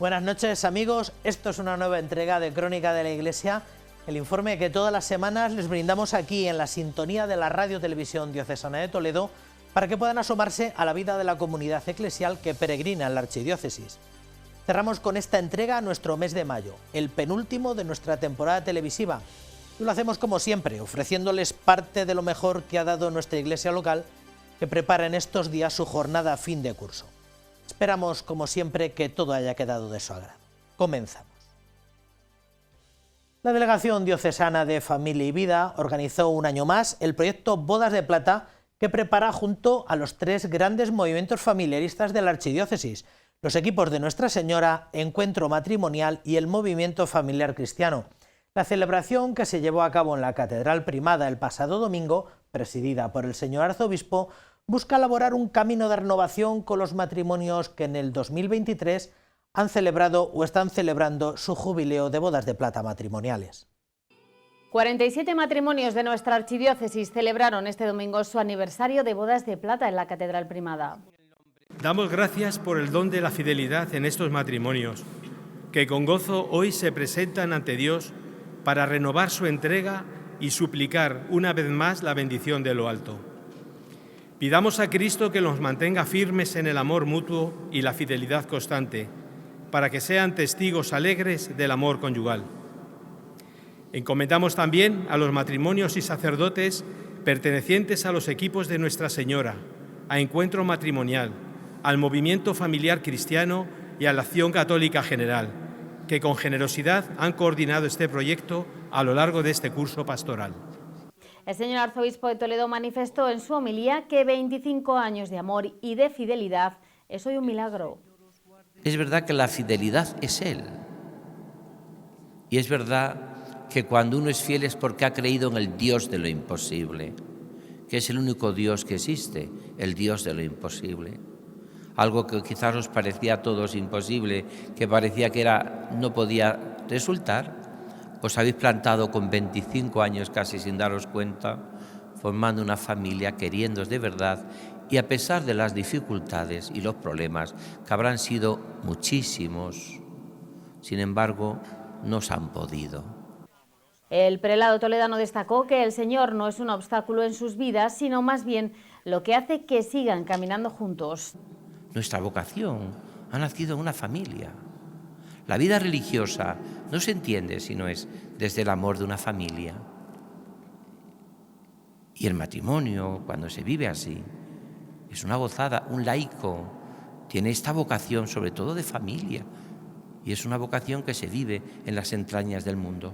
Buenas noches, amigos. Esto es una nueva entrega de Crónica de la Iglesia, el informe que todas las semanas les brindamos aquí en la sintonía de la Radio Televisión Diocesana de Toledo para que puedan asomarse a la vida de la comunidad eclesial que peregrina en la archidiócesis. Cerramos con esta entrega nuestro mes de mayo, el penúltimo de nuestra temporada televisiva. Y lo hacemos como siempre, ofreciéndoles parte de lo mejor que ha dado nuestra iglesia local, que prepara en estos días su jornada a fin de curso. Esperamos, como siempre, que todo haya quedado de su agrado. Comenzamos. La Delegación Diocesana de Familia y Vida organizó un año más el proyecto Bodas de Plata, que prepara junto a los tres grandes movimientos familiaristas de la archidiócesis, los equipos de Nuestra Señora, Encuentro Matrimonial y el Movimiento Familiar Cristiano. La celebración, que se llevó a cabo en la Catedral Primada el pasado domingo, presidida por el señor arzobispo, busca elaborar un camino de renovación con los matrimonios que en el 2023 han celebrado o están celebrando su jubileo de bodas de plata matrimoniales. 47 matrimonios de nuestra archidiócesis celebraron este domingo su aniversario de bodas de plata en la Catedral Primada. Damos gracias por el don de la fidelidad en estos matrimonios, que con gozo hoy se presentan ante Dios para renovar su entrega y suplicar una vez más la bendición de lo alto. Pidamos a Cristo que los mantenga firmes en el amor mutuo y la fidelidad constante, para que sean testigos alegres del amor conyugal. Encomendamos también a los matrimonios y sacerdotes pertenecientes a los equipos de Nuestra Señora, a Encuentro Matrimonial, al Movimiento Familiar Cristiano y a la Acción Católica General, que con generosidad han coordinado este proyecto a lo largo de este curso pastoral. El señor arzobispo de Toledo manifestó en su homilía que 25 años de amor y de fidelidad es hoy un milagro. Es verdad que la fidelidad es Él. Y es verdad que cuando uno es fiel es porque ha creído en el Dios de lo imposible, que es el único Dios que existe, el Dios de lo imposible. Algo que quizás os parecía a todos imposible, que parecía que no podía resultar, os habéis plantado con 25 años casi sin daros cuenta, formando una familia, queriéndoos de verdad, y a pesar de las dificultades y los problemas, que habrán sido muchísimos, sin embargo, no os han podido. El prelado toledano destacó que el Señor no es un obstáculo en sus vidas, sino más bien lo que hace que sigan caminando juntos. Nuestra vocación ha nacido en una familia. La vida religiosa no se entiende si no es desde el amor de una familia. Y el matrimonio, cuando se vive así, es una gozada. Un laico tiene esta vocación sobre todo de familia y es una vocación que se vive en las entrañas del mundo.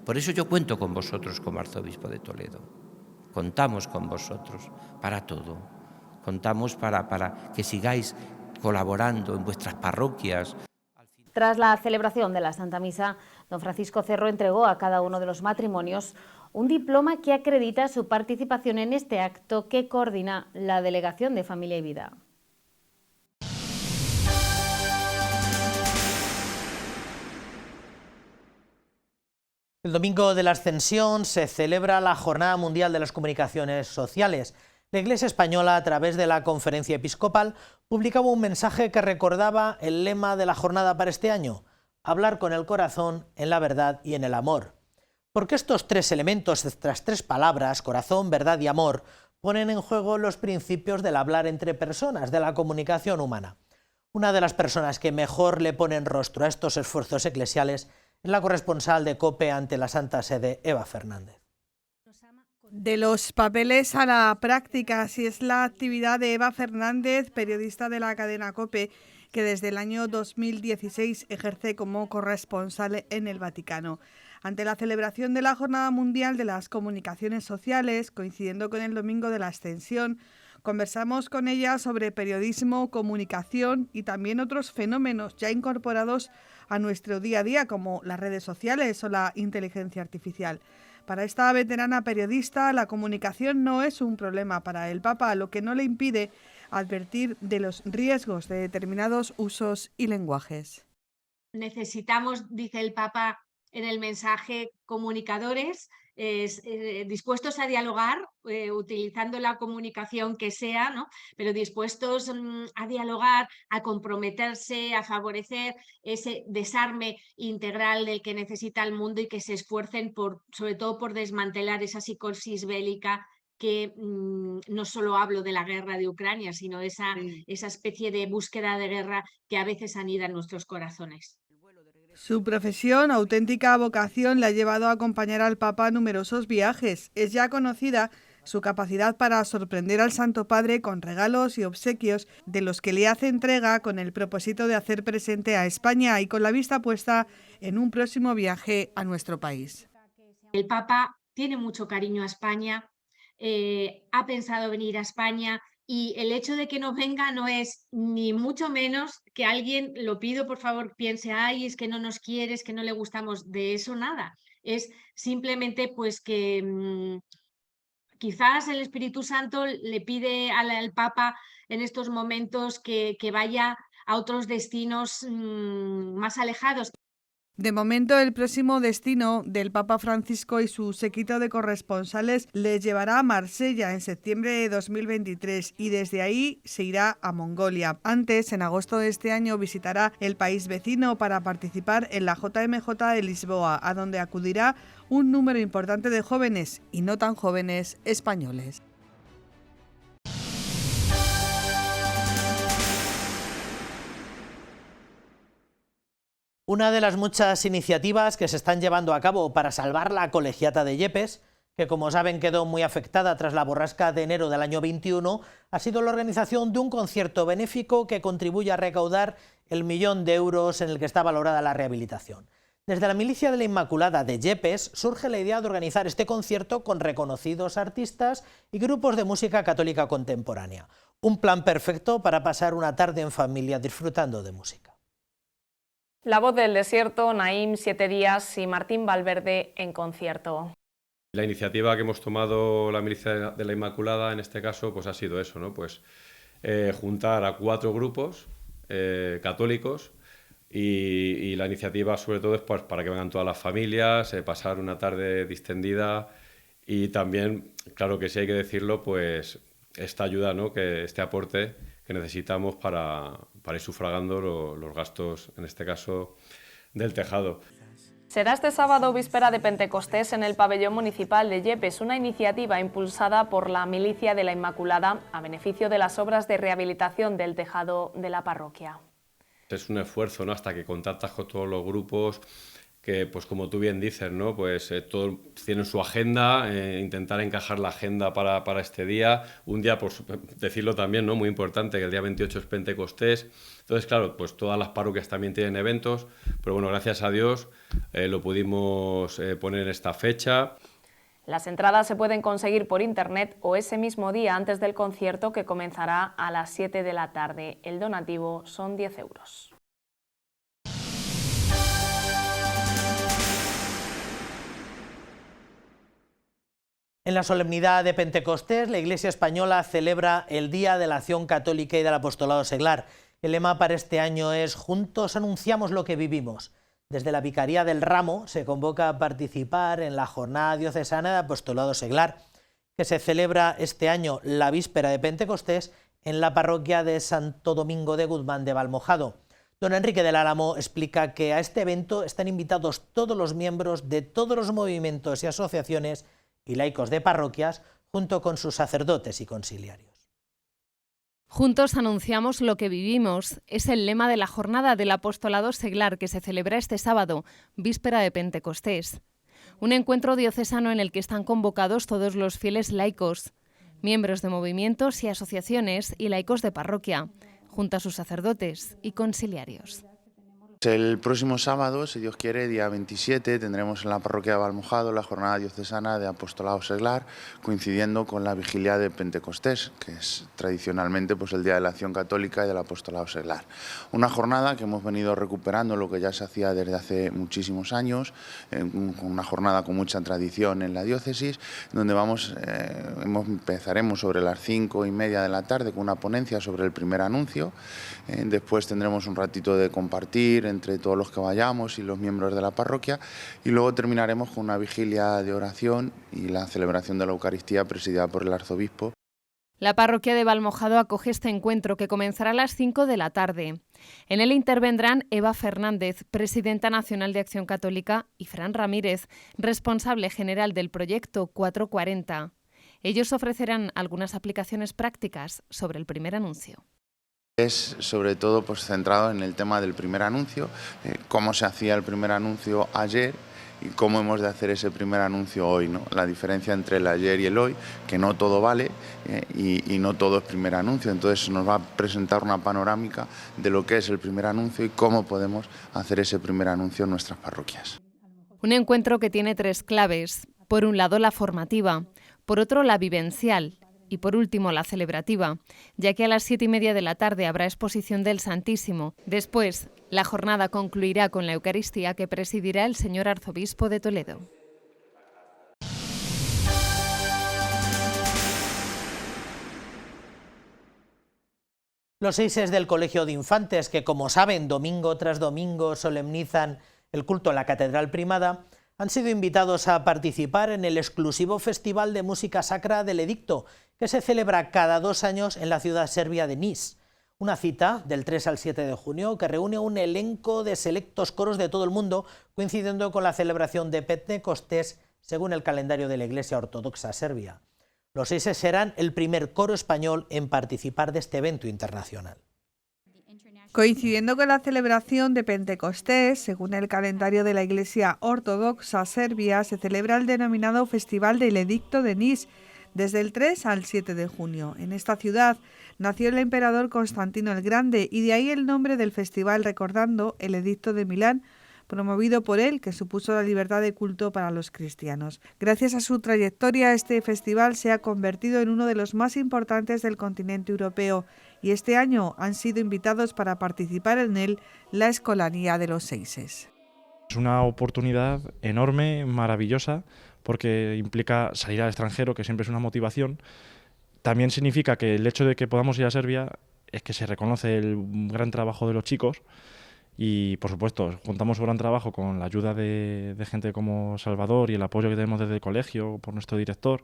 Por eso yo cuento con vosotros como arzobispo de Toledo. Contamos con vosotros para todo. Contamos para que sigáis colaborando en vuestras parroquias. Tras la celebración de la Santa Misa, don Francisco Cerro entregó a cada uno de los matrimonios un diploma que acredita su participación en este acto que coordina la Delegación de Familia y Vida. El domingo de la Ascensión se celebra la Jornada Mundial de las Comunicaciones Sociales. La Iglesia Española, a través de la Conferencia Episcopal, publicaba un mensaje que recordaba el lema de la jornada para este año: hablar con el corazón, en la verdad y en el amor. Porque estos tres elementos, estas tres palabras, corazón, verdad y amor, ponen en juego los principios del hablar entre personas, de la comunicación humana. Una de las personas que mejor le ponen rostro a estos esfuerzos eclesiales es la corresponsal de COPE ante la Santa Sede, Eva Fernández. De los papeles a la práctica, así es la actividad de Eva Fernández, periodista de la cadena COPE, que desde el año 2016 ejerce como corresponsal en el Vaticano. Ante la celebración de la Jornada Mundial de las Comunicaciones Sociales, coincidiendo con el Domingo de la Ascensión, conversamos con ella sobre periodismo, comunicación y también otros fenómenos ya incorporados a nuestro día a día, como las redes sociales o la inteligencia artificial. Para esta veterana periodista, la comunicación no es un problema para el Papa, lo que no le impide advertir de los riesgos de determinados usos y lenguajes. Necesitamos, dice el Papa, en el mensaje comunicadores dispuestos a dialogar, utilizando la comunicación que sea, ¿no? Pero dispuestos a dialogar, a comprometerse, a favorecer ese desarme integral del que necesita el mundo y que se esfuercen sobre todo por desmantelar esa psicosis bélica que no solo hablo de la guerra de Ucrania, sino esa especie de búsqueda de guerra que a veces anida en nuestros corazones. Su profesión, auténtica vocación, le ha llevado a acompañar al Papa a numerosos viajes. Es ya conocida su capacidad para sorprender al Santo Padre con regalos y obsequios de los que le hace entrega con el propósito de hacer presente a España y con la vista puesta en un próximo viaje a nuestro país. El Papa tiene mucho cariño a España, ha pensado venir a España. Y el hecho de que no venga no es ni mucho menos que alguien, lo pido por favor, piense, ay, es que no nos quiere, es que no le gustamos, de eso nada. Es simplemente pues que quizás el Espíritu Santo le pide al Papa en estos momentos que vaya a otros destinos más alejados. De momento, el próximo destino del Papa Francisco y su séquito de corresponsales les llevará a Marsella en septiembre de 2023 y desde ahí se irá a Mongolia. Antes, en agosto de este año, visitará el país vecino para participar en la JMJ de Lisboa, a donde acudirá un número importante de jóvenes y no tan jóvenes españoles. Una de las muchas iniciativas que se están llevando a cabo para salvar la colegiata de Yepes, que como saben quedó muy afectada tras la borrasca de enero del año 21, ha sido la organización de un concierto benéfico que contribuye a recaudar el 1.000.000 de euros en el que está valorada la rehabilitación. Desde la Milicia de la Inmaculada de Yepes surge la idea de organizar este concierto con reconocidos artistas y grupos de música católica contemporánea. Un plan perfecto para pasar una tarde en familia disfrutando de música. La Voz del Desierto, Naim, 7 días y Martín Valverde en concierto. La iniciativa que hemos tomado la Milicia de la Inmaculada en este caso pues ha sido eso, ¿no? Pues juntar a 4 grupos católicos y la iniciativa sobre todo es pues, para que vengan todas las familias, pasar una tarde distendida y también, claro que sí hay que decirlo, pues esta ayuda, ¿no? Que este aporte que necesitamos para ir sufragando los gastos, en este caso, del tejado. Será este sábado víspera de Pentecostés en el pabellón municipal de Yepes, una iniciativa impulsada por la Milicia de la Inmaculada a beneficio de las obras de rehabilitación del tejado de la parroquia. Es un esfuerzo, ¿no? Hasta que contactas con todos los grupos, que pues como tú bien dices, ¿no? Pues todos tienen su agenda, intentar encajar la agenda para este día. Un día, por decirlo también, ¿no? Muy importante, que el día 28 es Pentecostés. Entonces, claro, pues todas las parroquias también tienen eventos, pero bueno, gracias a Dios lo pudimos poner en esta fecha. Las entradas se pueden conseguir por internet o ese mismo día antes del concierto, que comenzará a las 7 de la tarde. El donativo son 10 euros. En la solemnidad de Pentecostés, la Iglesia española celebra el Día de la Acción Católica y del Apostolado Seglar. El lema para este año es «Juntos anunciamos lo que vivimos». Desde la Vicaría del Ramo se convoca a participar en la Jornada Diocesana de Apostolado Seglar, que se celebra este año la víspera de Pentecostés en la parroquia de Santo Domingo de Guzmán de Valmojado. Don Enrique del Álamo explica que a este evento están invitados todos los miembros de todos los movimientos y asociaciones y laicos de parroquias, junto con sus sacerdotes y conciliarios. Juntos anunciamos lo que vivimos. Es el lema de la Jornada del Apostolado Seglar que se celebra este sábado, víspera de Pentecostés. Un encuentro diocesano en el que están convocados todos los fieles laicos, miembros de movimientos y asociaciones y laicos de parroquia, junto a sus sacerdotes y conciliarios. El próximo sábado, si Dios quiere, día 27, tendremos en la parroquia de Valmojado la jornada diocesana de Apostolado Seglar, coincidiendo con la vigilia de Pentecostés, que es tradicionalmente pues, el Día de la Acción Católica y del Apostolado Seglar. Una jornada que hemos venido recuperando lo que ya se hacía desde hace muchísimos años, una jornada con mucha tradición en la diócesis, donde empezaremos sobre las 5:30 de la tarde con una ponencia sobre el primer anuncio. Después tendremos un ratito de compartir entre todos los que vayamos y los miembros de la parroquia, y luego terminaremos con una vigilia de oración y la celebración de la Eucaristía presidida por el arzobispo. La parroquia de Valmojado acoge este encuentro que comenzará a las 5 de la tarde. En él intervendrán Eva Fernández, presidenta nacional de Acción Católica, y Fran Ramírez, responsable general del proyecto 440. Ellos ofrecerán algunas aplicaciones prácticas sobre el primer anuncio. Es sobre todo centrado en el tema del primer anuncio, cómo se hacía el primer anuncio ayer y cómo hemos de hacer ese primer anuncio hoy, ¿no? La diferencia entre el ayer y el hoy, que no todo vale y no todo es primer anuncio. Entonces nos va a presentar una panorámica de lo que es el primer anuncio y cómo podemos hacer ese primer anuncio en nuestras parroquias. Un encuentro que tiene 3 claves. Por un lado, la formativa, por otro, la vivencial y por último, la celebrativa, ya que a las 7:30 de la tarde habrá exposición del Santísimo. Después, la jornada concluirá con la Eucaristía que presidirá el señor arzobispo de Toledo. Los seises del Colegio de Infantes, que como saben, domingo tras domingo solemnizan el culto en la Catedral Primada, han sido invitados a participar en el exclusivo Festival de Música Sacra del Edicto, que se celebra cada 2 años en la ciudad serbia de Niš. Una cita del 3 al 7 de junio que reúne un elenco de selectos coros de todo el mundo, coincidiendo con la celebración de Pentecostés según el calendario de la Iglesia Ortodoxa Serbia. Los seises serán el primer coro español en participar de este evento internacional. Coincidiendo con la celebración de Pentecostés, según el calendario de la Iglesia Ortodoxa Serbia, se celebra el denominado Festival del Edicto de Niš, desde el 3 al 7 de junio. En esta ciudad nació el emperador Constantino el Grande y de ahí el nombre del festival, recordando el Edicto de Milán, promovido por él, que supuso la libertad de culto para los cristianos. Gracias a su trayectoria, este festival se ha convertido en uno de los más importantes del continente europeo y este año han sido invitados para participar en él la Escolanía de los Seises. Es una oportunidad enorme, maravillosa, porque implica salir al extranjero, que siempre es una motivación. También significa que el hecho de que podamos ir a Serbia es que se reconoce el gran trabajo de los chicos y, por supuesto, juntamos su gran trabajo con la ayuda de gente como Salvador y el apoyo que tenemos desde el colegio por nuestro director,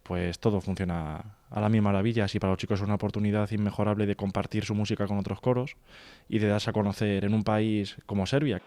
pues todo funciona a la misma maravilla. Y para los chicos es una oportunidad inmejorable de compartir su música con otros coros y de darse a conocer en un país como Serbia.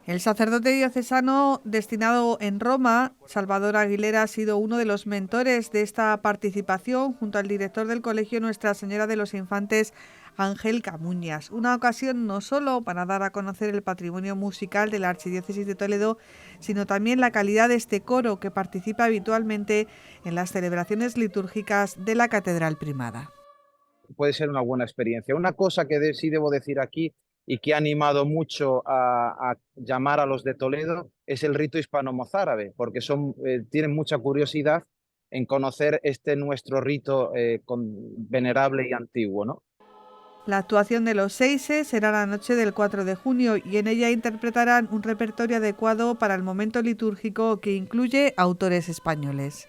El sacerdote diocesano destinado en Roma, Salvador Aguilera, ha sido uno de los mentores de esta participación junto al director del colegio Nuestra Señora de los Infantes, Ángel Camuñas. Una ocasión no solo para dar a conocer el patrimonio musical de la Archidiócesis de Toledo, sino también la calidad de este coro que participa habitualmente en las celebraciones litúrgicas de la Catedral Primada. Puede ser una buena experiencia. Una cosa que sí debo decir aquí y que ha animado mucho a llamar a los de Toledo es el rito hispano-mozárabe, porque tienen mucha curiosidad en conocer este nuestro rito venerable y antiguo, ¿no? La actuación de los seises será la noche del 4 de junio y en ella interpretarán un repertorio adecuado para el momento litúrgico que incluye autores españoles.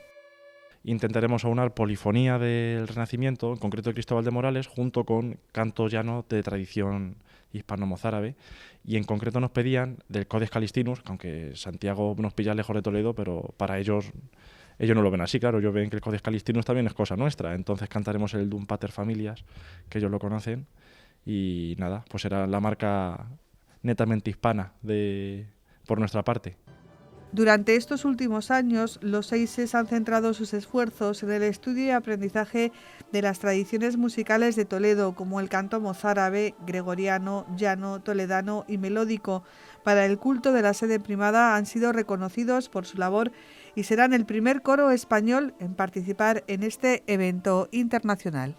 Intentaremos aunar polifonía del Renacimiento, en concreto de Cristóbal de Morales, junto con canto llano de tradición hispano-mozárabe, y en concreto nos pedían del Codex Calistinus, aunque Santiago nos pilla lejos de Toledo, pero para ellos no lo ven así, claro, ellos ven que el Codex Calistinus también es cosa nuestra, entonces cantaremos el Dum Pater Familias, que ellos lo conocen, y nada, pues será la marca netamente hispana por nuestra parte. Durante estos últimos años, los seises han centrado sus esfuerzos en el estudio y aprendizaje de las tradiciones musicales de Toledo, como el canto mozárabe, gregoriano, llano, toledano y melódico. Para el culto de la sede primada han sido reconocidos por su labor y serán el primer coro español en participar en este evento internacional.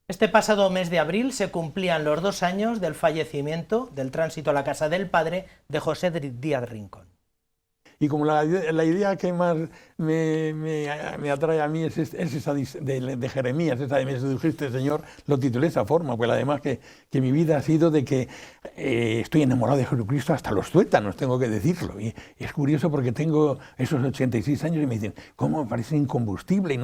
Este pasado mes de abril se cumplían los 2 años del fallecimiento del tránsito a la casa del padre de José Díaz Rincón. Y como la idea que más me atrae a mí es esa de Jeremías, esa de me sedujiste, Señor, lo titulé de esa forma, pues además que mi vida ha sido de que estoy enamorado de Jesucristo hasta los tuétanos, tengo que decirlo. Y es curioso porque tengo esos 86 años y me dicen, ¿cómo me parece incombustible?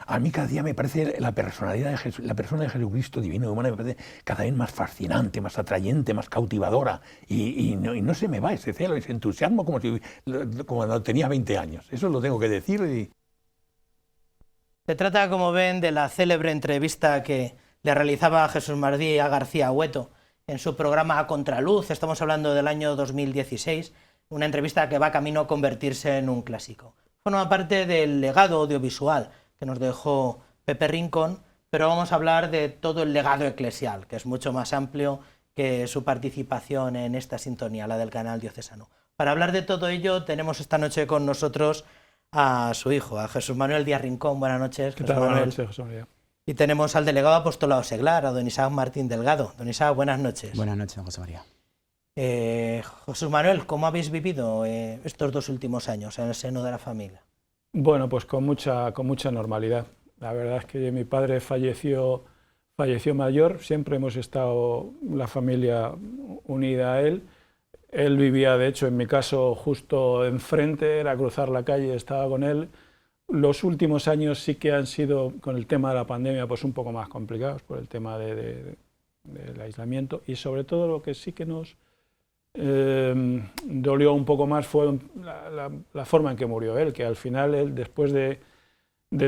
A mí cada día me parece la personalidad de Jesús, la persona de Jesucristo divino y humana me parece cada vez más fascinante, más atrayente, más cautivadora y no se me va ese celo, ese entusiasmo como cuando tenía 20 años. Eso lo tengo que decir. Se trata, como ven, de la célebre entrevista que le realizaba Jesús María García Hueto en su programa A Contraluz. Estamos hablando del año 2016, una entrevista que va camino a convertirse en un clásico. Forma parte del legado audiovisual que nos dejó Pepe Rincón, pero vamos a hablar de todo el legado eclesial, que es mucho más amplio que su participación en esta sintonía, la del canal diocesano. Para hablar de todo ello tenemos esta noche con nosotros a su hijo, a Jesús Manuel Díaz Rincón. Buenas noches, Jesús Manuel. Buenas noches, José María. Y tenemos al delegado apostolado seglar, a don Isaac Martín Delgado. Don Isaac, buenas noches. Buenas noches, José María. Jesús Manuel, ¿cómo habéis vivido estos 2 últimos años en el seno de la familia? Bueno, pues con mucha normalidad. La verdad es que mi padre falleció mayor, siempre hemos estado la familia unida a él. Él vivía, de hecho, en mi caso, justo enfrente, era cruzar la calle, estaba con él. Los últimos años sí que han sido, con el tema de la pandemia, pues un poco más complicados por el tema del aislamiento, y sobre todo lo que sí que nos dolió un poco más fue la forma en que murió él, que al final él, después de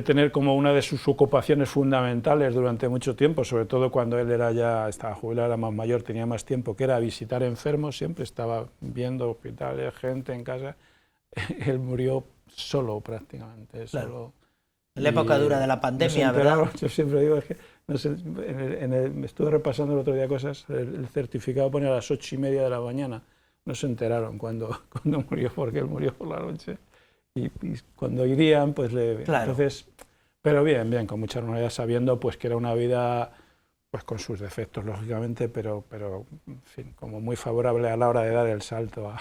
tener como una de sus ocupaciones fundamentales durante mucho tiempo, sobre todo cuando él estaba jubilado, era más mayor, tenía más tiempo, que era visitar enfermos, siempre estaba viendo hospitales, gente en casa. Él murió solo prácticamente. Claro. Solo. En la época dura de la pandemia, ¿verdad? Yo siempre digo, es que no sé, me estuve repasando el otro día cosas, el certificado pone a las 8:30 de la mañana. No se enteraron cuando murió, porque él murió por la noche. Y cuando irían, pues Claro. Entonces, pero bien, con mucha normalidad, sabiendo pues que era una vida pues con sus defectos, lógicamente, pero en fin, como muy favorable a la hora de dar el salto,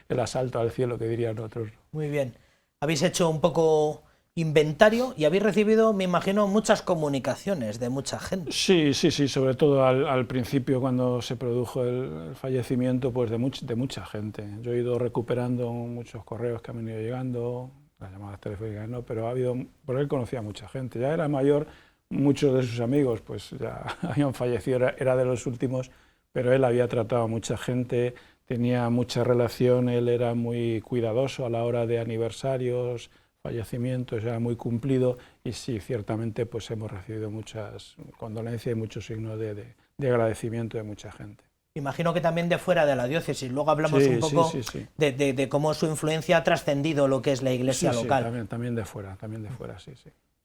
el asalto al cielo, que dirían otros. Muy bien. Habéis hecho un poco inventario y habéis recibido, me imagino, muchas comunicaciones de mucha gente. Sí, sobre todo al principio, cuando se produjo el fallecimiento, pues de mucha gente. Yo he ido recuperando muchos correos que han venido llegando, las llamadas telefónicas no, pero por él conocía a mucha gente. Ya era mayor, muchos de sus amigos pues ya habían fallecido, era de los últimos, pero él había tratado a mucha gente, tenía mucha relación, él era muy cuidadoso a la hora de aniversarios, fallecimientos, era muy cumplido, y sí, ciertamente pues hemos recibido muchas condolencias y muchos signos de agradecimiento de mucha gente. Imagino que también de fuera de la diócesis. Luego hablamos un poco sí. De cómo su influencia ha trascendido lo que es la iglesia local. Sí, también de fuera, sí.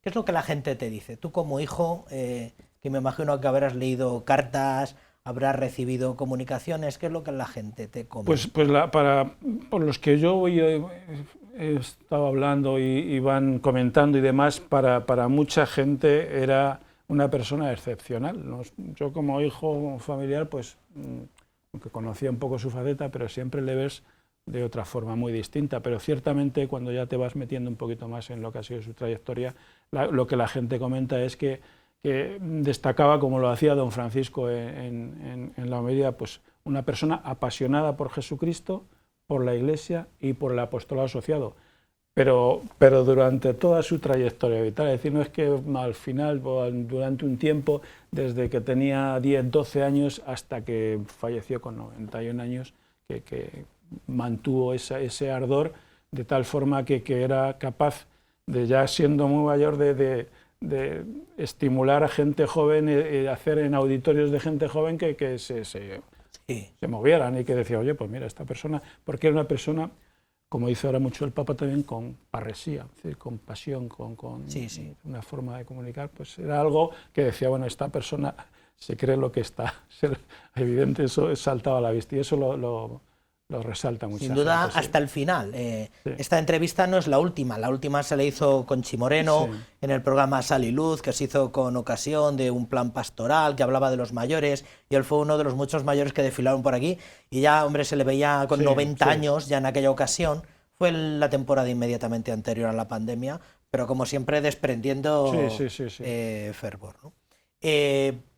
¿Qué es lo que la gente te dice? Tú como hijo, que me imagino que habrás leído cartas, habrás recibido comunicaciones, ¿qué es lo que la gente te comenta? Por los que yo he estado hablando y van comentando y demás, para mucha gente era una persona excepcional. Yo como hijo familiar, pues aunque conocía un poco su faceta, pero siempre le ves de otra forma muy distinta, pero ciertamente cuando ya te vas metiendo un poquito más en lo que ha sido su trayectoria, lo que la gente comenta es que destacaba, como lo hacía don Francisco en la homilía, pues una persona apasionada por Jesucristo, por la Iglesia y por el apostolado asociado, pero durante toda su trayectoria vital. Es decir, no es que al final, durante un tiempo, desde que tenía 10, 12 años hasta que falleció con 91 años, que mantuvo ese ardor de tal forma que era capaz de, ya siendo muy mayor, de estimular a gente joven, hacer en auditorios de gente joven que se movieran, y que decía, oye, pues mira, esta persona, porque era una persona, como dice ahora mucho el Papa también, con parresía, es decir, con pasión, con una forma de comunicar, pues era algo que decía, bueno, esta persona se cree lo que está, evidente, eso saltaba a la vista, y eso lo resalta mucho. Sin duda, hasta el final. Esta entrevista no es la última se le hizo con Chimoreno en el programa Sal y Luz, que se hizo con ocasión de un plan pastoral que hablaba de los mayores, y él fue uno de los muchos mayores que desfilaron por aquí, y ya, hombre, se le veía con 90 años ya en aquella ocasión. Fue la temporada inmediatamente anterior a la pandemia, pero como siempre desprendiendo fervor, ¿no?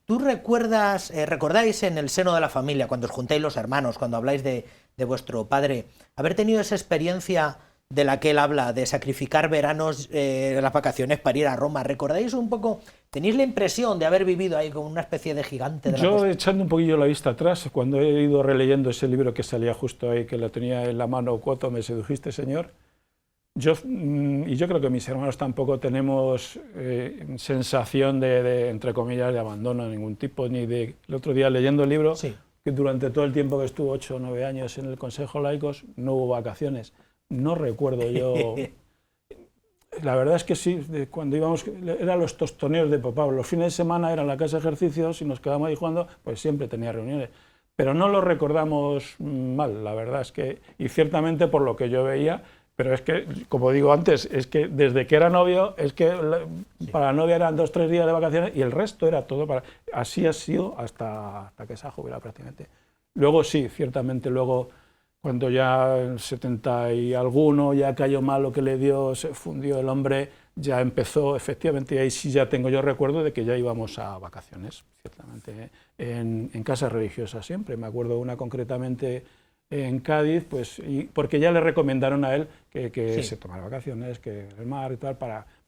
¿Tú recordáis en el seno de la familia, cuando os juntáis los hermanos, cuando habláis de vuestro padre, haber tenido esa experiencia de la que él habla, de sacrificar veranos, las vacaciones para ir a Roma? ¿Recordáis un poco, tenéis la impresión de haber vivido ahí como una especie de gigante de la Yo, costa? echando un poquillo la vista atrás, cuando he ido releyendo ese libro que salía justo ahí, que lo tenía en la mano, Cuoto, me sedujiste, Señor, yo creo que mis hermanos tampoco tenemos sensación de, entre comillas, de abandono de ningún tipo, ni de... El otro día leyendo el libro, que durante todo el tiempo que estuvo 8 o 9 años en el Consejo Laicos, no hubo vacaciones. No recuerdo yo... La verdad es que sí, cuando íbamos, eran los tostoneos de papá, los fines de semana eran la casa de ejercicios y nos quedábamos ahí jugando, pues siempre tenía reuniones. Pero no lo recordamos mal, la verdad es que, y ciertamente por lo que yo veía, pero es que, como digo antes, es que desde que era novio, es que para la novia eran 2 o 3 días de vacaciones y el resto era todo para... Así ha sido hasta que se ha jubilado prácticamente. Luego sí, ciertamente luego... Cuando ya en 70 y alguno ya cayó mal lo que le dio, se fundió el hombre, ya empezó, efectivamente, y ahí sí ya tengo yo recuerdo de que ya íbamos a vacaciones, ciertamente, en casas religiosas siempre. Me acuerdo una concretamente en Cádiz, pues, porque ya le recomendaron a él que se tomara vacaciones, que el mar y tal,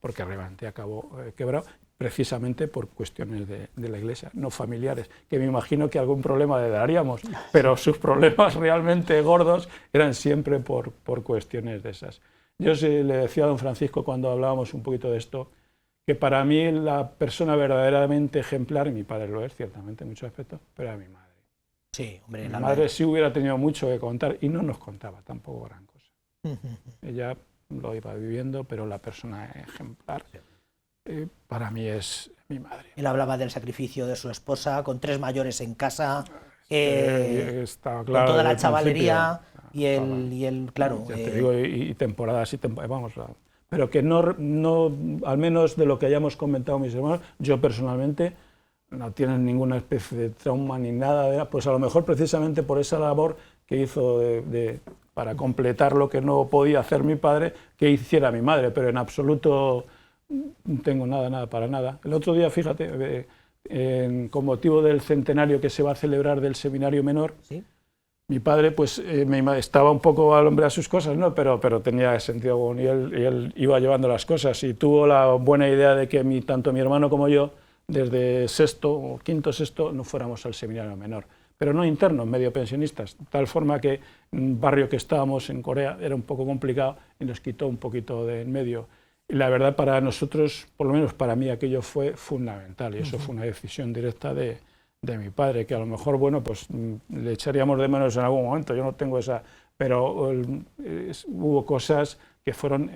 porque realmente acabó quebrado, precisamente por cuestiones de la Iglesia, no familiares, que me imagino que algún problema le daríamos, pero sus problemas realmente gordos eran siempre por cuestiones de esas. Yo sí le decía a don Francisco cuando hablábamos un poquito de esto, que para mí la persona verdaderamente ejemplar, y mi padre lo es ciertamente en muchos aspectos, pero era mi madre. Sí, hombre, mi madre sí hubiera tenido mucho que contar y no nos contaba tampoco gran cosa. Ella lo iba viviendo, pero la persona ejemplar... para mí es mi madre. Él hablaba del sacrificio de su esposa, con 3 mayores en casa, estaba claro, con toda la chavalería y el claro... Ya te digo, y temporadas y temporadas, vamos, pero que no, al menos de lo que hayamos comentado mis hermanos, yo personalmente no tienen ninguna especie de trauma ni nada, pues a lo mejor precisamente por esa labor que hizo para completar lo que no podía hacer mi padre, que hiciera mi madre, pero en absoluto... No tengo nada para nada. El otro día, fíjate, con motivo del centenario que se va a celebrar del seminario menor, mi padre pues estaba un poco al hombre a sus cosas, ¿no? pero tenía sentido común y él iba llevando las cosas y tuvo la buena idea de que tanto mi hermano como yo, desde quinto, sexto, no fuéramos al seminario menor. Pero no internos, medio pensionistas, de tal forma que un barrio que estábamos en Corea era un poco complicado y nos quitó un poquito de en medio. Y la verdad para nosotros, por lo menos para mí, aquello fue fundamental y eso fue una decisión directa de mi padre, que a lo mejor, bueno, pues le echaríamos de menos en algún momento, yo no tengo esa, pero hubo cosas que fueron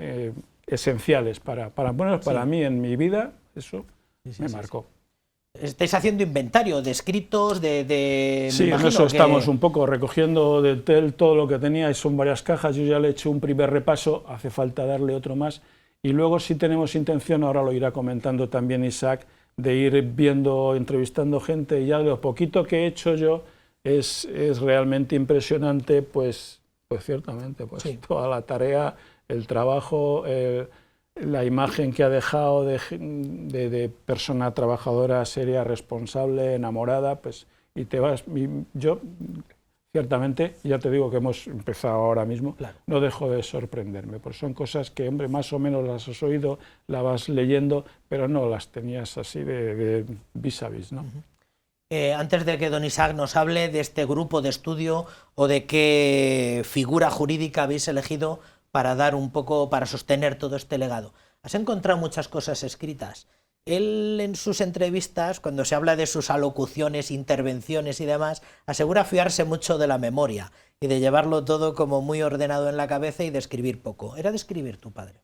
esenciales para mí en mi vida, eso me marcó. Estáis haciendo inventario de escritos, Sí, en eso estamos un poco recogiendo del TEL todo lo que tenía, y son varias cajas, yo ya le he hecho un primer repaso, hace falta darle otro más. Y luego sí tenemos intención, ahora lo irá comentando también Isaac, de ir viendo, entrevistando gente, y ya lo poquito que he hecho yo es realmente impresionante, pues ciertamente, toda la tarea, el trabajo, la imagen que ha dejado de persona trabajadora, seria, responsable, enamorada, pues, y te vas, yo... Ciertamente, ya te digo que hemos empezado ahora mismo, no dejo de sorprenderme, porque son cosas que, hombre, más o menos las has oído, las vas leyendo, pero no las tenías así de vis a vis, ¿no? Antes de que don Isaac nos hable de este grupo de estudio o de qué figura jurídica habéis elegido para dar un poco, para sostener todo este legado, has encontrado muchas cosas escritas. Él en sus entrevistas, cuando se habla de sus alocuciones, intervenciones y demás, asegura fiarse mucho de la memoria y de llevarlo todo como muy ordenado en la cabeza y de escribir poco. ¿Era de escribir tu padre?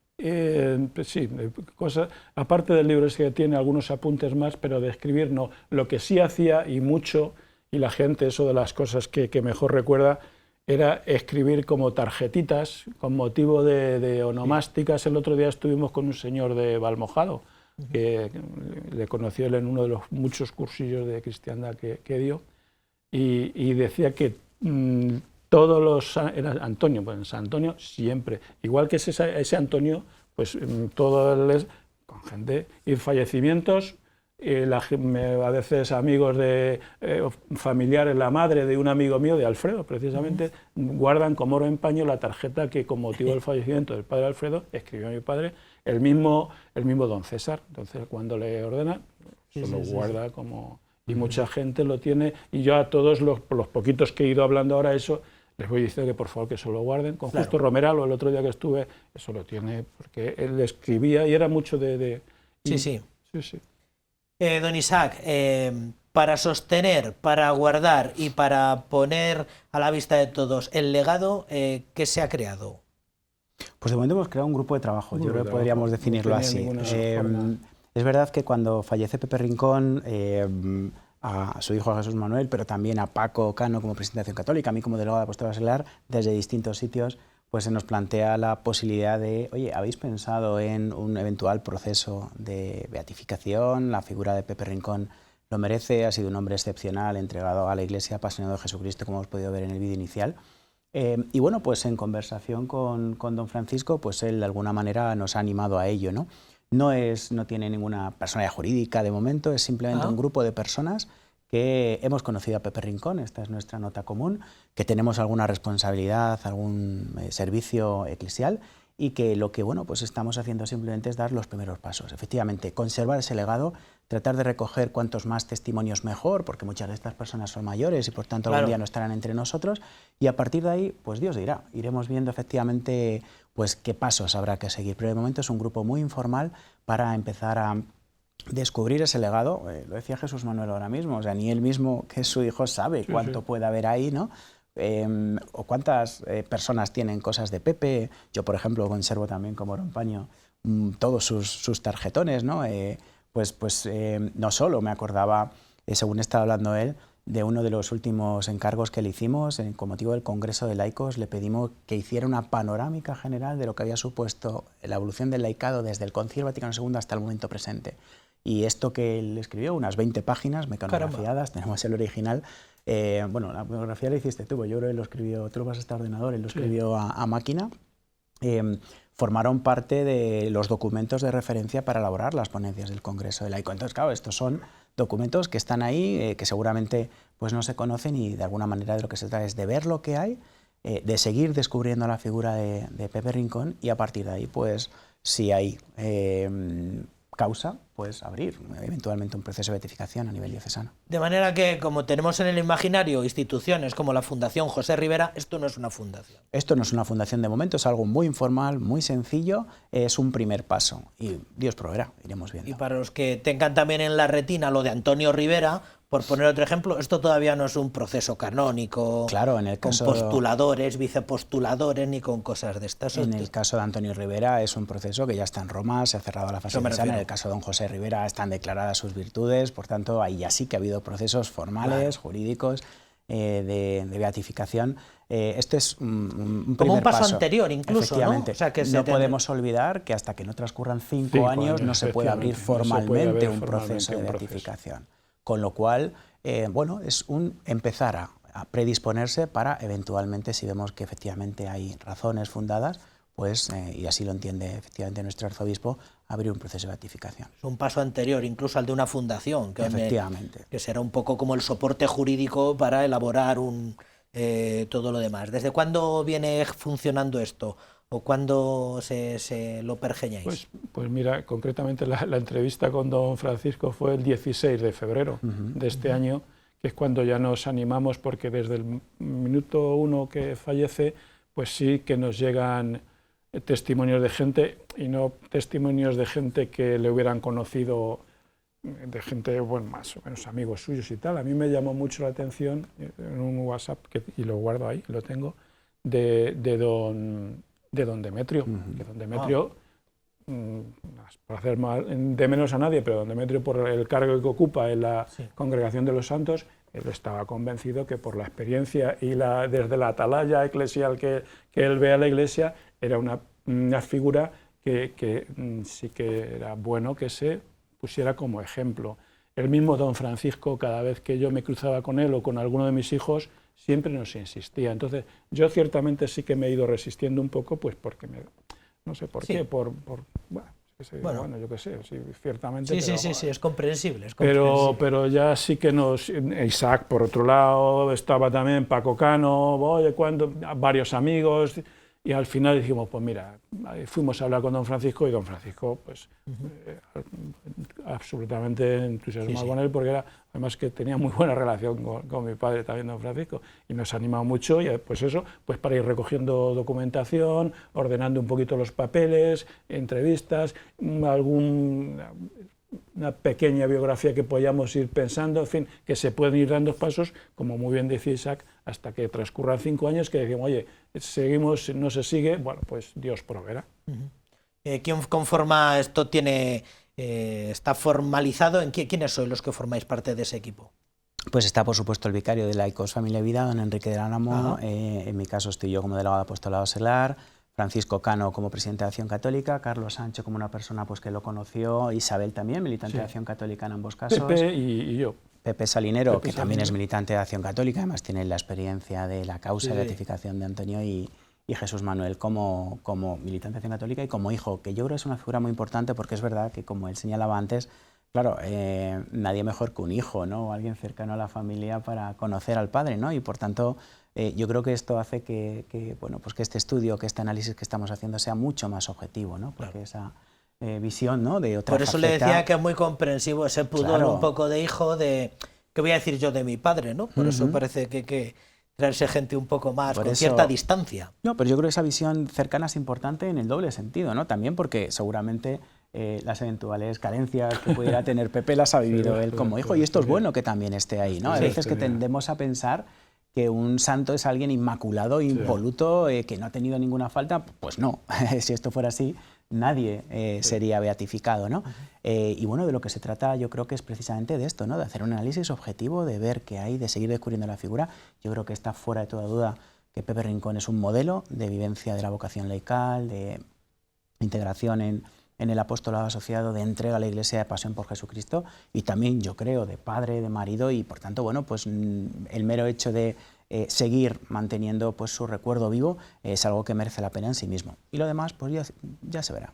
Sí, aparte del libro es que tiene algunos apuntes más, pero de escribir no. Lo que sí hacía y mucho, y la gente, eso de las cosas que mejor recuerda, era escribir como tarjetitas con motivo de onomásticas. El otro día estuvimos con un señor de Valmojado, que le conoció él en uno de los muchos cursillos de cristiandad que dio, y decía que todos los... Era Antonio, pues en San Antonio siempre. Igual que ese Antonio, pues todos con gente y fallecimientos, a veces amigos de familiares, la madre de un amigo mío, de Alfredo, precisamente, guardan como oro en paño la tarjeta que con motivo del fallecimiento del padre Alfredo escribió a mi padre, el mismo don César. Entonces, cuando le ordena, se lo guarda como... Y mucha gente lo tiene, y yo a todos los poquitos que he ido hablando ahora eso, les voy diciendo que por favor que se lo guarden. Con Justo Romeral, el otro día que estuve, eso lo tiene, porque él escribía y era mucho de... Sí. Don Isaac, para sostener, para guardar y para poner a la vista de todos el legado, ¿qué se ha creado? Pues de momento hemos creado un grupo de trabajo, yo creo que podríamos definirlo así. Es verdad que cuando fallece Pepe Rincón, a su hijo Jesús Manuel, pero también a Paco Cano como presidente de Acción Católica, a mí como delegado de Apostolado Seglar, desde distintos sitios, pues se nos plantea la posibilidad de, oye, ¿habéis pensado en un eventual proceso de beatificación? La figura de Pepe Rincón lo merece, ha sido un hombre excepcional, entregado a la Iglesia, apasionado de Jesucristo, como hemos podido ver en el vídeo inicial. Y bueno, pues en conversación con don Francisco, pues él de alguna manera nos ha animado a ello, ¿no? No tiene ninguna personalidad jurídica de momento, es simplemente un grupo de personas que hemos conocido a Pepe Rincón, esta es nuestra nota común, que tenemos alguna responsabilidad, algún servicio eclesial y que lo que pues estamos haciendo simplemente es dar los primeros pasos. Efectivamente, conservar ese legado, tratar de recoger cuantos más testimonios mejor, porque muchas de estas personas son mayores y por tanto algún día no estarán entre nosotros, y a partir de ahí, pues Dios dirá, iremos viendo efectivamente pues qué pasos habrá que seguir. Pero de momento es un grupo muy informal para empezar a descubrir ese legado. Lo decía Jesús Manuel ahora mismo, o sea, ni él mismo, que es su hijo, sabe cuánto puede haber ahí, ¿no? O cuántas personas tienen cosas de Pepe. Yo, por ejemplo, conservo también como oro en paño todos sus tarjetones, ¿no? No solo me acordaba, según estaba hablando él, de uno de los últimos encargos que le hicimos, con motivo del Congreso de Laicos, le pedimos que hiciera una panorámica general de lo que había supuesto la evolución del laicado desde el Concilio Vaticano II hasta el momento presente. Y esto que él escribió, unas 20 páginas mecanografiadas, tenemos el original. La biografía la hiciste tú, yo creo que lo escribió, tú lo vas a este ordenador, él lo escribió a máquina. Formaron parte de los documentos de referencia para elaborar las ponencias del Congreso de Laico. Entonces, claro, estos son documentos que están ahí, que seguramente pues no se conocen, y de alguna manera de lo que se trata es de ver lo que hay, de seguir descubriendo la figura de Pepe Rincón, y a partir de ahí, pues si hay causa, pues abrir eventualmente un proceso de beatificación a nivel diocesano. De manera que, como tenemos en el imaginario instituciones como la Fundación José Rivera, esto no es una fundación. Esto no es una fundación de momento, es algo muy informal, muy sencillo, es un primer paso y Dios proveerá, iremos viendo. Y para los que tengan también en la retina lo de Antonio Rivera, por poner otro ejemplo, esto todavía no es un proceso canónico, claro, en el caso, con postuladores, vicepostuladores, ni con cosas de estas. En el caso de Antonio Rivera es un proceso que ya está en Roma, se ha cerrado la fase diocesana. En el caso de don José Rivera están declaradas sus virtudes, por tanto ahí ya sí que ha habido procesos formales, jurídicos, de beatificación. Esto es un como un paso paso anterior incluso, efectivamente, ¿no? O sea, que no podemos olvidar que hasta que no transcurran 5 años no se puede abrir formalmente un proceso de beatificación. Con lo cual, es empezar a predisponerse para eventualmente, si vemos que efectivamente hay razones fundadas, pues, y así lo entiende efectivamente nuestro arzobispo, abrir un proceso de beatificación. Es un paso anterior incluso al de una fundación, que será un poco como el soporte jurídico para elaborar todo lo demás. ¿Desde cuándo viene funcionando esto? ¿O cuándo se lo pergeñáis? Pues mira, concretamente la entrevista con don Francisco fue el 16 de febrero de este año, que es cuando ya nos animamos, porque desde el minuto 1 que fallece, pues sí que nos llegan testimonios de gente, y no testimonios de gente que le hubieran conocido, de gente, más o menos amigos suyos y tal. A mí me llamó mucho la atención en un WhatsApp, y lo guardo ahí, lo tengo, de don Demetrio, que don Demetrio, para hacer mal de menos a nadie, pero don Demetrio, por el cargo que ocupa en la Congregación de los Santos, él estaba convencido que por la experiencia y desde la atalaya eclesial que él ve a la Iglesia, era una figura que sí que era bueno que se pusiera como ejemplo. el mismo don Francisco, cada vez que yo me cruzaba con él o con alguno de mis hijos, siempre nos insistía. Entonces, yo ciertamente sí que me he ido resistiendo un poco, pues porque no sé por qué, bueno, yo qué sé, sí, ciertamente. Sí, es comprensible. Pero ya sí que Isaac, por otro lado, estaba también Paco Cano, varios amigos, y al final dijimos, pues mira, fuimos a hablar con don Francisco, y don Francisco, pues, absolutamente entusiasmado con él, porque era, además que tenía muy buena relación con mi padre también, don Francisco, y nos animaba mucho, y pues eso, pues para ir recogiendo documentación, ordenando un poquito los papeles, entrevistas, una pequeña biografía que podamos ir pensando, en fin, que se pueden ir dando pasos, como muy bien decía Isaac, hasta que transcurran 5 años, que decimos, oye, seguimos, no se sigue, bueno, pues Dios proveerá. ¿Quién conforma esto? ¿Está formalizado? ¿Quiénes sois los que formáis parte de ese equipo? Pues está, por supuesto, el vicario de Laicos, Familia y Vida, don Enrique del Álamo. En mi caso estoy yo como delegado de Apostolado Seglar, Francisco Cano como presidente de Acción Católica, Carlos Sancho como una persona pues, que lo conoció, Isabel también, militante de Acción Católica en ambos casos. Pepe y yo. Pepe Salinero, que también es militante de Acción Católica, además tiene la experiencia de la causa de beatificación de Antonio, y Jesús Manuel como militante de Acción Católica y como hijo, que yo creo que es una figura muy importante, porque es verdad que, como él señalaba antes, claro, nadie mejor que un hijo, ¿no? O alguien cercano a la familia para conocer al padre, ¿no? Y por tanto, yo creo que esto hace que este estudio, que este análisis que estamos haciendo sea mucho más objetivo, ¿no? Porque esa visión, ¿no? De otra Por eso faceta, le decía que es muy comprensivo ese pudor un poco de hijo, de ¿qué voy a decir yo de mi padre, ¿no? Por eso parece que traerse gente un poco más con cierta distancia. No, pero yo creo que esa visión cercana es importante en el doble sentido, ¿no? También porque seguramente las eventuales carencias que pudiera tener Pepe las ha vivido él como hijo, y esto es bueno que también esté ahí, ¿no? A veces que tendemos a pensar que un santo es alguien inmaculado, impoluto, que no ha tenido ninguna falta. Pues no, si esto fuera así, nadie sería beatificado, ¿no? Y bueno, de lo que se trata yo creo que es precisamente de esto, ¿no? De hacer un análisis objetivo, de ver qué hay, de seguir descubriendo la figura. Yo creo que está fuera de toda duda que Pepe Rincón es un modelo de vivencia de la vocación laical, de integración en el apostolado asociado, de entrega a la Iglesia, de pasión por Jesucristo, y también, yo creo, de padre, de marido, y por tanto, bueno, pues el mero hecho de seguir manteniendo pues su recuerdo vivo es algo que merece la pena en sí mismo. Y lo demás, pues ya se verá.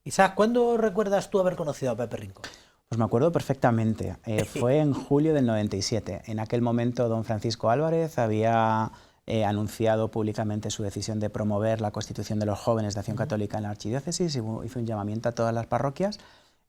Isaac, ¿cuándo recuerdas tú haber conocido a Pepe Rincón? Pues me acuerdo perfectamente. Fue en julio del 97. En aquel momento don Francisco Álvarez había anunciado públicamente su decisión de promover la constitución de los jóvenes de Acción Católica en la archidiócesis, y hizo un llamamiento a todas las parroquias,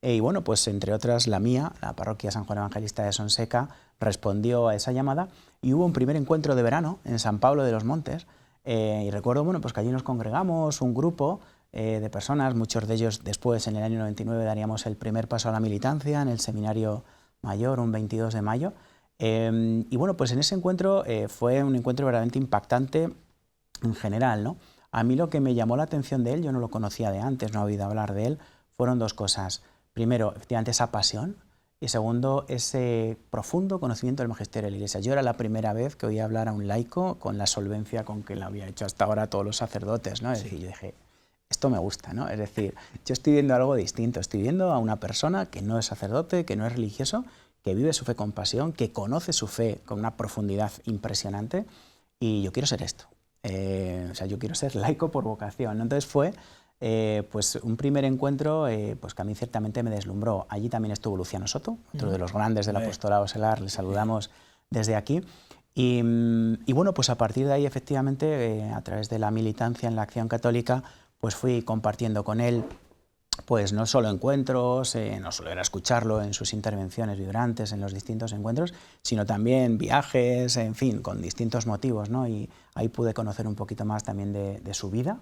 y bueno, pues entre otras la mía, la parroquia San Juan Evangelista de Sonseca, respondió a esa llamada, y hubo un primer encuentro de verano en San Pablo de los Montes, y recuerdo, bueno, pues que allí nos congregamos un grupo de personas, muchos de ellos después, en el año 99, daríamos el primer paso a la militancia en el Seminario Mayor, un 22 de mayo, y bueno, pues en ese encuentro fue un encuentro verdaderamente impactante en general, ¿no? A mí lo que me llamó la atención de él, yo no lo conocía de antes, no había oído hablar de él, fueron dos cosas. Primero, efectivamente, esa pasión, y segundo, ese profundo conocimiento del magisterio de la Iglesia. Yo era la primera vez que oía hablar a un laico con la solvencia con que lo había hecho hasta ahora todos los sacerdotes, ¿no? Es decir, yo dije, esto me gusta, ¿no? Es decir, yo estoy viendo algo distinto, estoy viendo a una persona que no es sacerdote, que no es religioso, que vive su fe con pasión, que conoce su fe con una profundidad impresionante, y yo quiero ser esto. O sea, yo quiero ser laico por vocación, ¿no? Entonces fue pues un primer encuentro pues que a mí ciertamente me deslumbró. Allí también estuvo Luciano Soto, otro de los grandes del apostolado seglar, le saludamos desde aquí. Y bueno, pues a partir de ahí, efectivamente, a través de la militancia en la Acción Católica, pues fui compartiendo con él, pues no solo encuentros, no solo era escucharlo en sus intervenciones vibrantes en los distintos encuentros, sino también viajes, en fin, con distintos motivos, ¿no? Y ahí pude conocer un poquito más también de su vida,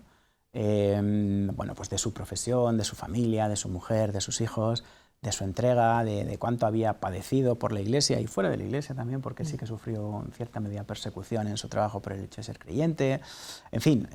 bueno, pues de su profesión, de su familia, de su mujer, de sus hijos, de su entrega, de cuánto había padecido por la Iglesia y fuera de la Iglesia también, porque sí que sufrió en cierta medida persecución en su trabajo por el hecho de ser creyente. En fin,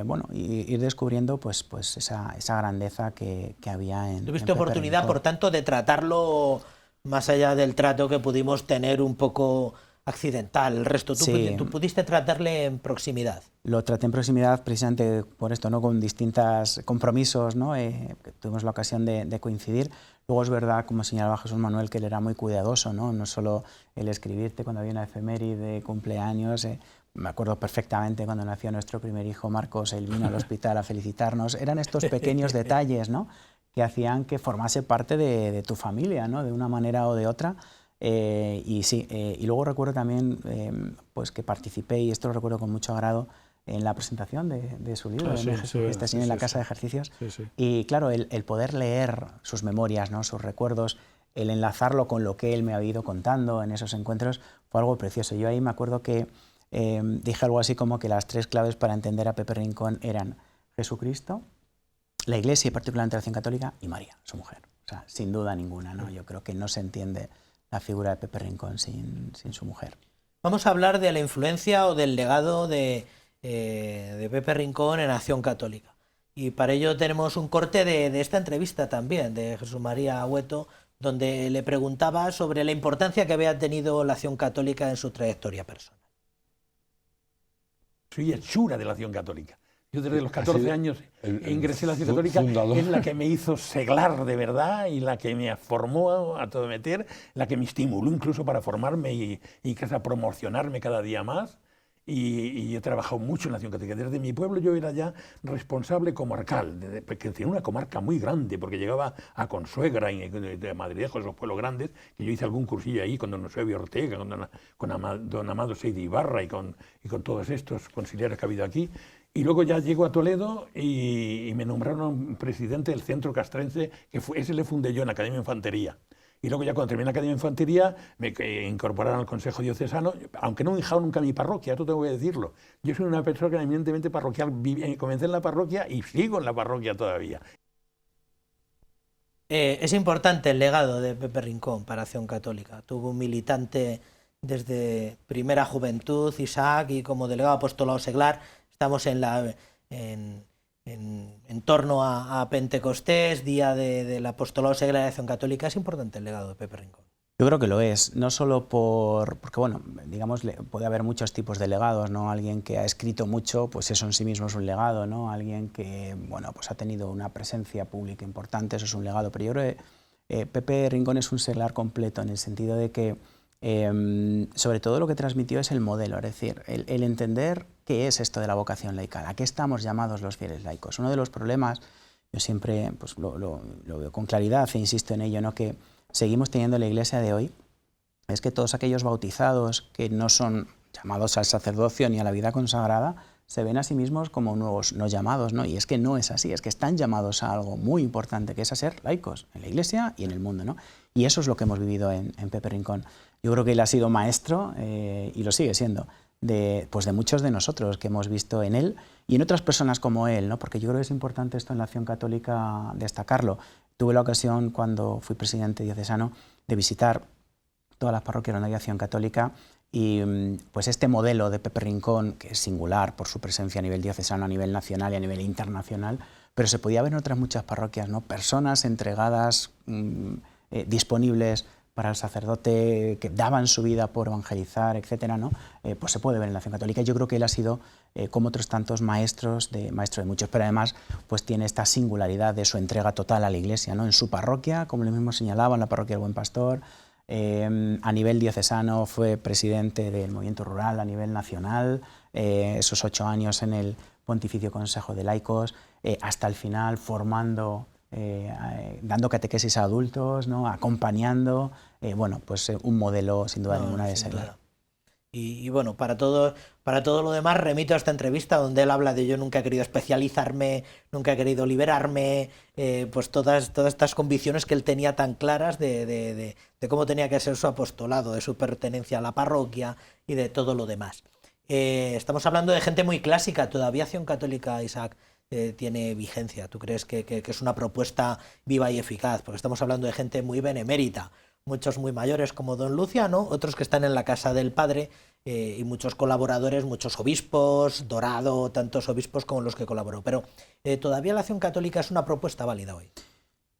bueno, ir descubriendo pues esa grandeza que había en ¿Tuviste oportunidad, por tanto, de tratarlo más allá del trato que pudimos tener un poco accidental, el resto. Tú pudiste tratarle en proximidad. Lo traté en proximidad precisamente por esto, ¿no? Con distintos compromisos, ¿no? Que tuvimos la ocasión de coincidir. Luego es verdad, como señalaba Jesús Manuel, que él era muy cuidadoso, no solo el escribirte cuando había una efeméride, cumpleaños. Me acuerdo perfectamente cuando nació nuestro primer hijo, Marcos, él vino al hospital a felicitarnos. Eran estos pequeños detalles, ¿no? Que hacían que formase parte de tu familia, ¿no? De una manera o de otra. Y luego recuerdo también pues que participé, y esto lo recuerdo con mucho agrado, en la presentación de su libro, en la Casa de Ejercicios. Y claro, el poder leer sus memorias, ¿no? Sus recuerdos, el enlazarlo con lo que él me había ido contando en esos encuentros, fue algo precioso. Yo ahí me acuerdo que dije algo así como que las 3 claves para entender a Pepe Rincón eran Jesucristo, la Iglesia y particularmente la Acción Católica, y María, su mujer. O sea, sin duda ninguna, ¿no? Yo creo que no se entiende la figura de Pepe Rincón sin su mujer. Vamos a hablar de la influencia o del legado de Pepe Rincón en Acción Católica. Y para ello tenemos un corte de esta entrevista también, de Jesús María Hueto, donde le preguntaba sobre la importancia que había tenido la Acción Católica en su trayectoria personal. Soy hechura de la Acción Católica. Yo desde los 14 años ingresé a la Acción Católica, es la que me hizo seglar de verdad y la que me formó a todo meter, la que me estimuló incluso para formarme y casi a promocionarme cada día más. Y he trabajado mucho en la Acción Católica. Desde mi pueblo yo era ya responsable comarcal, que tenía una comarca muy grande, porque llegaba a Consuegra y de Madridejos, esos pueblos grandes, que yo hice algún cursillo ahí con don Eusebio Ortega, con don Amado Sey de Ibarra y con todos estos conciliares que ha habido aquí. Y luego ya llego a Toledo y me nombraron presidente del Centro Castrense, ese le fundé yo en la Academia de Infantería. Y luego ya cuando terminé la Academia de Infantería me incorporaron al Consejo Diocesano, aunque no he dejado nunca mi parroquia, esto tengo que decirlo. Yo soy una persona eminentemente parroquial, comencé en la parroquia y sigo en la parroquia todavía. Es importante el legado de Pepe Rincón para Acción Católica. Tuvo un militante desde primera juventud, Isaac, y como delegado apostolado seglar. Estamos en torno a Pentecostés, día del apostolado seglar de Acción Católica. Es importante el legado de Pepe Rincón. Yo creo que lo es, no solo porque bueno, digamos, puede haber muchos tipos de legados, ¿no? Alguien que ha escrito mucho, pues eso en sí mismo es un legado, ¿no? Alguien que, bueno, pues ha tenido una presencia pública importante, eso es un legado. Pero yo creo que Pepe Rincón es un seglar completo en el sentido de que sobre todo lo que transmitió es el modelo, es decir, el entender qué es esto de la vocación laical, a qué estamos llamados los fieles laicos. Uno de los problemas, yo siempre pues, lo veo con claridad e insisto en ello, ¿no? Que seguimos teniendo en la Iglesia de hoy, es que todos aquellos bautizados que no son llamados al sacerdocio ni a la vida consagrada, se ven a sí mismos como nuevos no llamados, ¿no? Y es que no es así, es que están llamados a algo muy importante, que es a ser laicos en la Iglesia y en el mundo, ¿no? Y eso es lo que hemos vivido en Pepe Rincón. Yo creo que él ha sido maestro, y lo sigue siendo, de muchos de nosotros que hemos visto en él y en otras personas como él, ¿no? Porque yo creo que es importante esto en la Acción Católica destacarlo. Tuve la ocasión, cuando fui presidente diocesano, de visitar todas las parroquias donde hay Acción Católica. Y pues este modelo de Pepe Rincón, que es singular por su presencia a nivel diocesano, a nivel nacional y a nivel internacional, pero se podía ver en otras muchas parroquias, ¿no? Personas entregadas, disponibles para el sacerdote, que daban su vida por evangelizar, etcétera, ¿no? Pues se puede ver en la Acción Católica. Yo creo que él ha sido, como otros tantos, maestro de muchos, pero además pues tiene esta singularidad de su entrega total a la Iglesia, ¿no? En su parroquia, como él mismo señalaba, en la parroquia del Buen Pastor. A nivel diocesano fue presidente del movimiento rural a nivel nacional, esos 8 años en el Pontificio Consejo de Laicos, hasta el final formando, dando catequesis a adultos, ¿no? Acompañando, un modelo sin duda ninguna de seglar. Y bueno, para todo lo demás remito a esta entrevista donde él habla de yo nunca he querido especializarme, nunca he querido liberarme, pues todas estas convicciones que él tenía tan claras de cómo tenía que ser su apostolado, de su pertenencia a la parroquia y de todo lo demás. Estamos hablando de gente muy clásica, todavía Acción Católica, Isaac, tiene vigencia. ¿Tú crees que es una propuesta viva y eficaz? Porque estamos hablando de gente muy benemérita, muchos muy mayores como don Luciano, otros que están en la casa del padre, y muchos colaboradores, muchos obispos, Dorado, tantos obispos como los que colaboró. Pero todavía la Acción Católica es una propuesta válida hoy.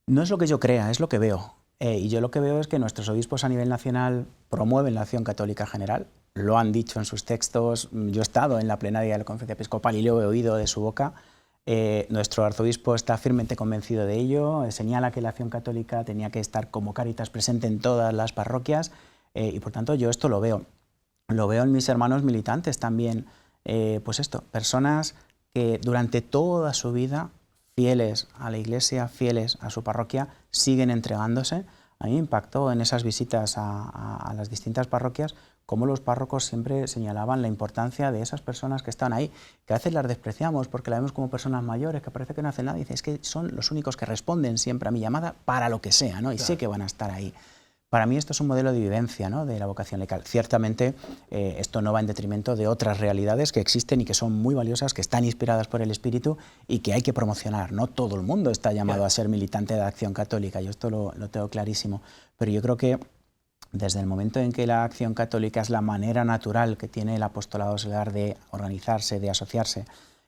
No es lo que yo crea, es lo que veo. Y yo lo que veo es que nuestros obispos a nivel nacional promueven la acción católica general, lo han dicho en sus textos, yo he estado en la plenaria de la Conferencia Episcopal y lo he oído de su boca. Nuestro arzobispo está firmemente convencido de ello, señala que la acción católica tenía que estar como Cáritas presente en todas las parroquias y por tanto yo esto lo veo en mis hermanos militantes también, pues esto, personas que durante toda su vida, fieles a la Iglesia, fieles a su parroquia, siguen entregándose. A mí me impactó en esas visitas a las distintas parroquias cómo los párrocos siempre señalaban la importancia de esas personas que están ahí, que a veces las despreciamos porque las vemos como personas mayores, que parece que no hacen nada, y dicen, es que son los únicos que responden siempre a mi llamada para lo que sea, ¿no? Y sé que van a estar ahí. Para mí esto es un modelo de vivencia, ¿no?, de la vocación laical. Ciertamente esto no va en detrimento de otras realidades que existen y que son muy valiosas, que están inspiradas por el Espíritu y que hay que promocionar. No todo el mundo está llamado a ser militante de la acción católica, yo esto lo tengo clarísimo, pero yo creo que desde el momento en que la acción católica es la manera natural que tiene el apostolado seglar de organizarse, de asociarse,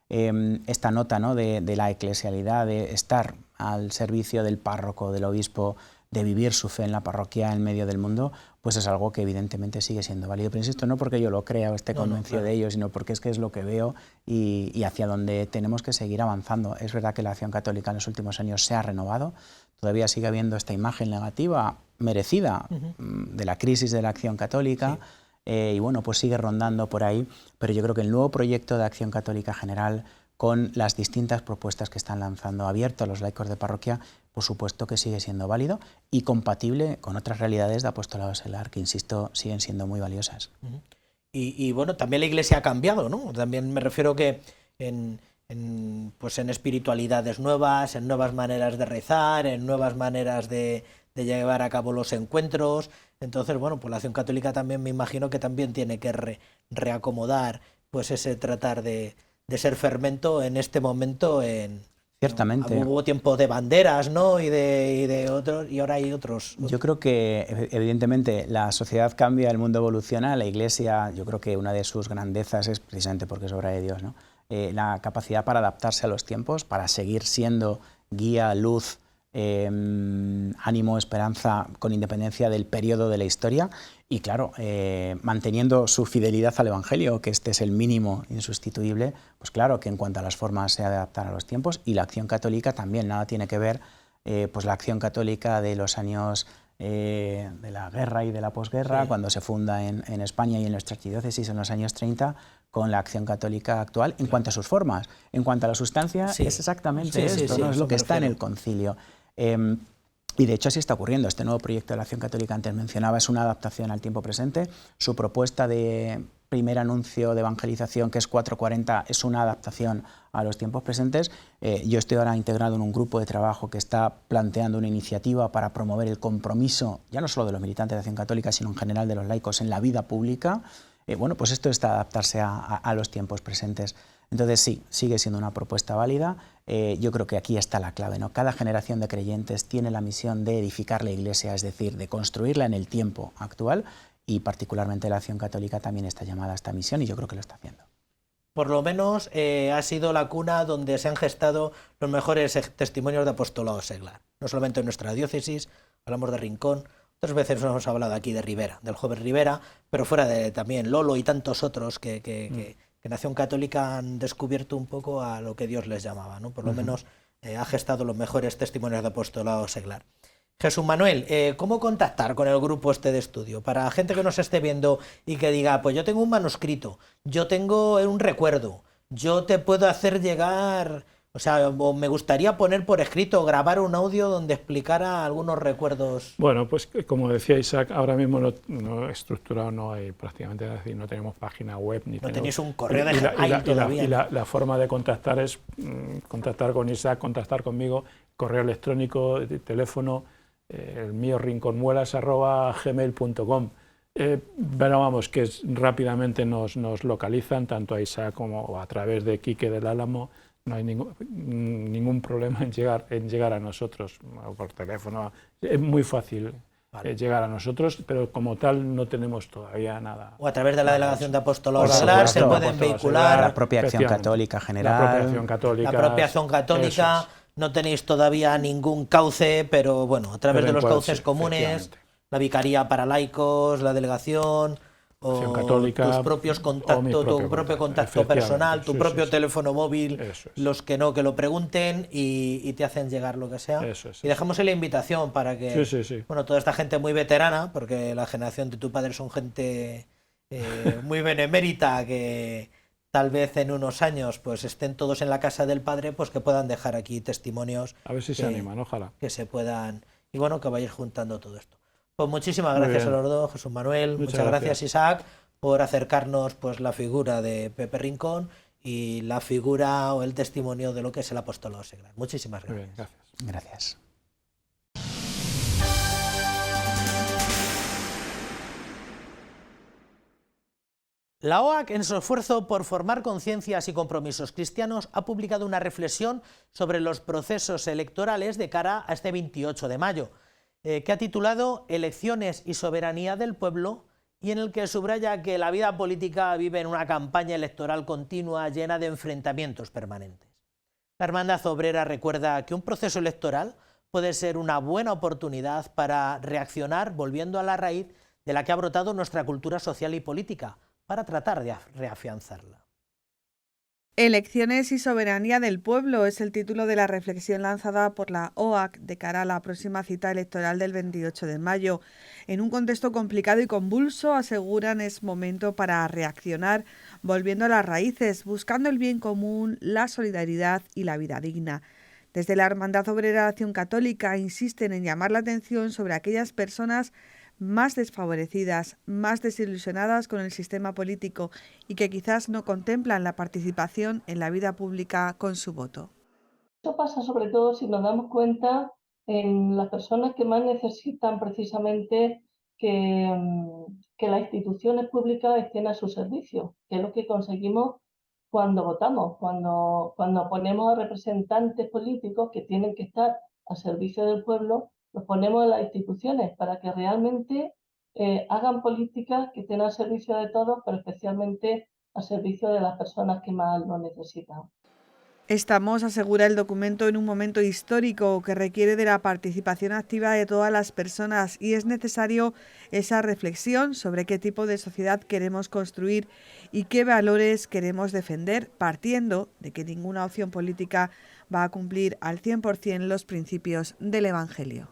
esta nota, ¿no?, de la eclesialidad, de estar al servicio del párroco, del obispo, de vivir su fe en la parroquia en medio del mundo, pues es algo que evidentemente sigue siendo válido. Pero insisto, no porque yo lo crea o esté convencido de ello, sino porque es que es lo que veo y hacia donde tenemos que seguir avanzando. Es verdad que la acción católica en los últimos años se ha renovado, todavía sigue habiendo esta imagen negativa merecida de la crisis de la acción católica, y bueno, pues sigue rondando por ahí, pero yo creo que el nuevo proyecto de acción católica general, con las distintas propuestas que están lanzando abierto a los laicos de parroquia, por supuesto que sigue siendo válido y compatible con otras realidades de apostolado seglar que, insisto, siguen siendo muy valiosas. Y bueno, también la Iglesia ha cambiado, ¿no? También me refiero que en espiritualidades nuevas, en nuevas maneras de rezar, en nuevas maneras de llevar a cabo los encuentros. Entonces, bueno, pues la acción católica también me imagino que también tiene que reacomodar pues ese tratar de ser fermento en este momento. Ciertamente. Hubo tiempo de banderas, ¿no?, y de otros, y ahora hay otros. Yo creo que evidentemente la sociedad cambia, el mundo evoluciona, la Iglesia, yo creo que una de sus grandezas es precisamente porque es obra de Dios, ¿no?, la capacidad para adaptarse a los tiempos, para seguir siendo guía, luz, ánimo, esperanza, con independencia del periodo de la historia y, claro, manteniendo su fidelidad al Evangelio, que este es el mínimo insustituible, pues claro que en cuanto a las formas se ha de adaptar a los tiempos, y la acción católica también, nada tiene que ver pues la acción católica de los años de la guerra y de la posguerra, cuando se funda en España y en nuestra archidiócesis en los años 30, con la acción católica actual en cuanto a sus formas. En cuanto a la sustancia, es exactamente esto, ¿no? Es lo que está en el concilio. Y de hecho así está ocurriendo. Este nuevo proyecto de la acción católica, antes mencionaba, es una adaptación al tiempo presente. Su propuesta de primer anuncio de evangelización, que es 440, es una adaptación a los tiempos presentes. Yo estoy ahora integrado en un grupo de trabajo que está planteando una iniciativa para promover el compromiso, ya no solo de los militantes de acción católica, sino en general de los laicos en la vida pública. Bueno, pues esto está adaptarse a los tiempos presentes. Entonces sí, sigue siendo una propuesta válida. Yo creo que aquí está la clave, ¿no? Cada generación de creyentes tiene la misión de edificar la Iglesia, es decir, de construirla en el tiempo actual, y particularmente la acción católica también está llamada a esta misión y yo creo que lo está haciendo. Por lo menos ha sido la cuna donde se han gestado los mejores testimonios de apostolado seglar. No solamente en nuestra diócesis, hablamos de Rincón, otras veces nos hemos hablado aquí de Rivera, del joven Rivera, pero fuera de también Lolo y tantos otros que en Acción Católica han descubierto un poco a lo que Dios les llamaba, ¿no? Por lo menos ha gestado los mejores testimonios de apostolado seglar. Jesús Manuel, ¿cómo contactar con el grupo este de estudio? Para gente que nos esté viendo y que diga, pues yo tengo un manuscrito, yo tengo un recuerdo, yo te puedo hacer llegar, o me gustaría poner por escrito, grabar un audio donde explicara algunos recuerdos. Bueno, pues como decía Isaac, ahora mismo no estructurado, no hay prácticamente, es decir, no tenemos página web. Ni no tenéis un correo de Gmail todavía. Y la forma de contactar es contactar con Isaac, contactar conmigo, correo electrónico, teléfono, el mío rinconmuelas@gmail.com. Pero vamos, que rápidamente nos localizan, tanto a Isaac como a través de Quique del Álamo. No hay ningún problema en llegar a nosotros por teléfono. Es muy fácil llegar a nosotros, pero como tal no tenemos todavía nada. O a través de la Delegación de Apostolado Seglar se pueden vehicular. La propia Acción Católica general. La propia Acción Católica. La propia Acción Católica. No tenéis todavía ningún cauce, pero bueno, a través de los cauces comunes, la Vicaría para Laicos, la delegación, o Católica, tus propios contactos, tu propio contacto personal, tu propio teléfono móvil, los que no, que lo pregunten y te hacen llegar lo que sea. Y dejamos ahí la invitación para que, bueno, toda esta gente muy veterana, porque la generación de tu padre son gente muy benemérita, que tal vez en unos años pues estén todos en la casa del padre, pues que puedan dejar aquí testimonios. A ver si se animan, ojalá. Que se puedan, y bueno, que vayáis juntando todo esto. Pues muchísimas gracias a los dos, Jesús Manuel, muchas gracias Isaac, por acercarnos pues la figura de Pepe Rincón y la figura o el testimonio de lo que es el apostolado seglar. Muchísimas gracias. Muy bien, gracias. La OAC, en su esfuerzo por formar conciencias y compromisos cristianos, ha publicado una reflexión sobre los procesos electorales de cara a este 28 de mayo, que ha titulado Elecciones y soberanía del pueblo, y en el que subraya que la vida política vive en una campaña electoral continua llena de enfrentamientos permanentes. La Hermandad Obrera recuerda que un proceso electoral puede ser una buena oportunidad para reaccionar volviendo a la raíz de la que ha brotado nuestra cultura social y política, para tratar de reafianzarla. Elecciones y soberanía del pueblo es el título de la reflexión lanzada por la OAC de cara a la próxima cita electoral del 28 de mayo. En un contexto complicado y convulso, aseguran, es momento para reaccionar, volviendo a las raíces, buscando el bien común, la solidaridad y la vida digna. Desde la Hermandad Obrera de Acción Católica insisten en llamar la atención sobre aquellas personas más desfavorecidas, más desilusionadas con el sistema político y que quizás no contemplan la participación en la vida pública con su voto. Eso pasa sobre todo si nos damos cuenta en las personas que más necesitan precisamente que las instituciones públicas estén a su servicio, que es lo que conseguimos cuando votamos, cuando ponemos a representantes políticos que tienen que estar al servicio del pueblo. Los ponemos en las instituciones para que realmente hagan políticas que estén al servicio de todos, pero especialmente al servicio de las personas que más lo necesitan. Estamos, asegura el documento, en un momento histórico que requiere de la participación activa de todas las personas y es necesario esa reflexión sobre qué tipo de sociedad queremos construir y qué valores queremos defender, partiendo de que ninguna opción política va a cumplir al 100% los principios del Evangelio.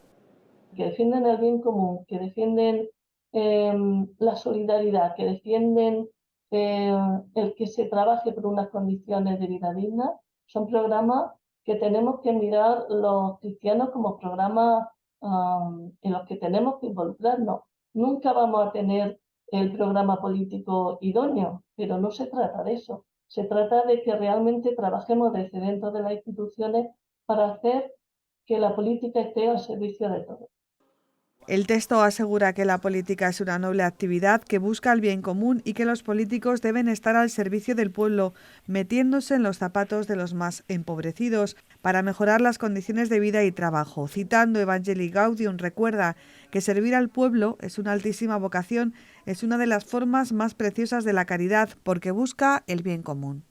Que defienden el bien común, que defienden la solidaridad, que defienden el que se trabaje por unas condiciones de vida digna, son programas que tenemos que mirar los cristianos como programas en los que tenemos que involucrarnos. Nunca vamos a tener el programa político idóneo, pero no se trata de eso. Se trata de que realmente trabajemos desde dentro de las instituciones para hacer que la política esté al servicio de todos. El texto asegura que la política es una noble actividad que busca el bien común y que los políticos deben estar al servicio del pueblo, metiéndose en los zapatos de los más empobrecidos para mejorar las condiciones de vida y trabajo. Citando Evangelii Gaudium, recuerda que servir al pueblo es una altísima vocación, es una de las formas más preciosas de la caridad porque busca el bien común.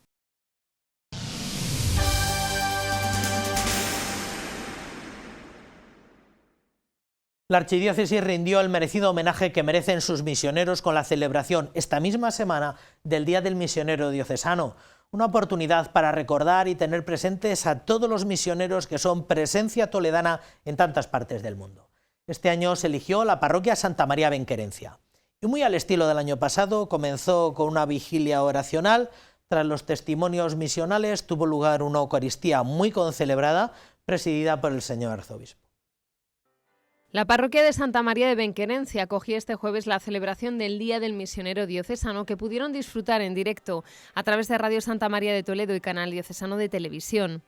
La Archidiócesis rindió el merecido homenaje que merecen sus misioneros con la celebración esta misma semana del Día del Misionero Diocesano, una oportunidad para recordar y tener presentes a todos los misioneros que son presencia toledana en tantas partes del mundo. Este año se eligió la parroquia Santa María Benquerencia y muy al estilo del año pasado comenzó con una vigilia oracional. Tras los testimonios misionales tuvo lugar una Eucaristía muy concelebrada presidida por el señor arzobispo. La parroquia de Santa María de Benquerencia acogió este jueves la celebración del Día del Misionero Diocesano, que pudieron disfrutar en directo a través de Radio Santa María de Toledo y Canal Diocesano de Televisión.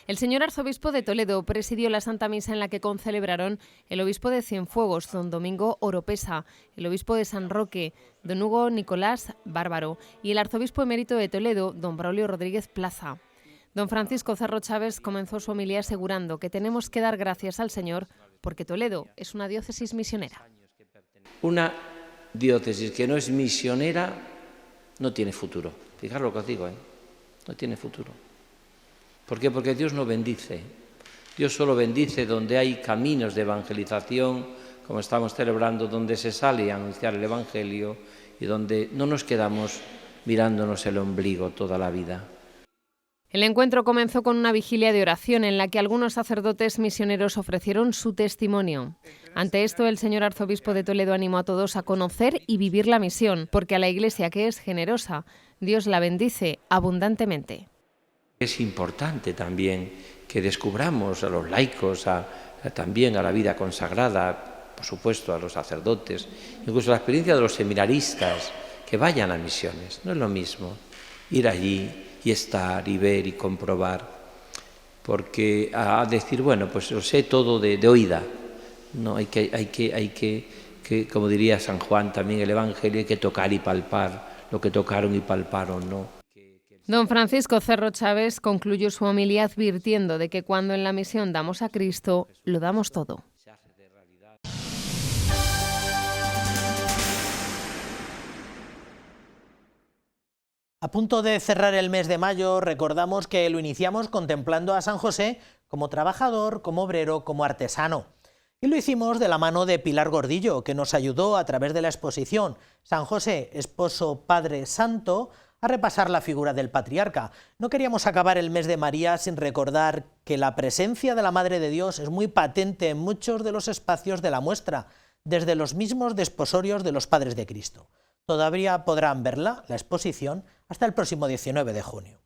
El señor arzobispo de Toledo presidió la Santa Misa, en la que concelebraron el obispo de Cienfuegos, don Domingo Oropesa, el obispo de San Roque, don Hugo Nicolás Bárbaro, y el arzobispo emérito de Toledo, don Braulio Rodríguez Plaza. Don Francisco Cerro Chávez comenzó su homilía asegurando que tenemos que dar gracias al Señor porque Toledo es una diócesis misionera. Una diócesis que no es misionera no tiene futuro. Fijaros lo que os digo, no tiene futuro. ¿Por qué? Porque Dios no bendice. Dios solo bendice donde hay caminos de evangelización, como estamos celebrando, donde se sale a anunciar el Evangelio y donde no nos quedamos mirándonos el ombligo toda la vida. El encuentro comenzó con una vigilia de oración en la que algunos sacerdotes misioneros ofrecieron su testimonio. Ante esto, el señor arzobispo de Toledo animó a todos a conocer y vivir la misión, porque a la Iglesia, que es generosa, Dios la bendice abundantemente. Es importante también que descubramos a los laicos, también a la vida consagrada, por supuesto a los sacerdotes, incluso la experiencia de los seminaristas, que vayan a misiones. No es lo mismo ir allí y estar y ver y comprobar, porque a decir, bueno, pues lo sé todo de oída. No, hay que, como diría San Juan también el Evangelio, hay que tocar y palpar lo que tocaron y palparon, ¿no? Don Francisco Cerro Chávez concluyó su homilía advirtiendo de que cuando en la misión damos a Cristo, lo damos todo. A punto de cerrar el mes de mayo, recordamos que lo iniciamos contemplando a San José como trabajador, como obrero, como artesano. Y lo hicimos de la mano de Pilar Gordillo, que nos ayudó a través de la exposición San José, esposo, padre, santo, a repasar la figura del patriarca. No queríamos acabar el mes de María sin recordar que la presencia de la Madre de Dios es muy patente en muchos de los espacios de la muestra, desde los mismos desposorios de los padres de Cristo. Todavía podrán verla, la exposición, hasta el próximo 19 de junio.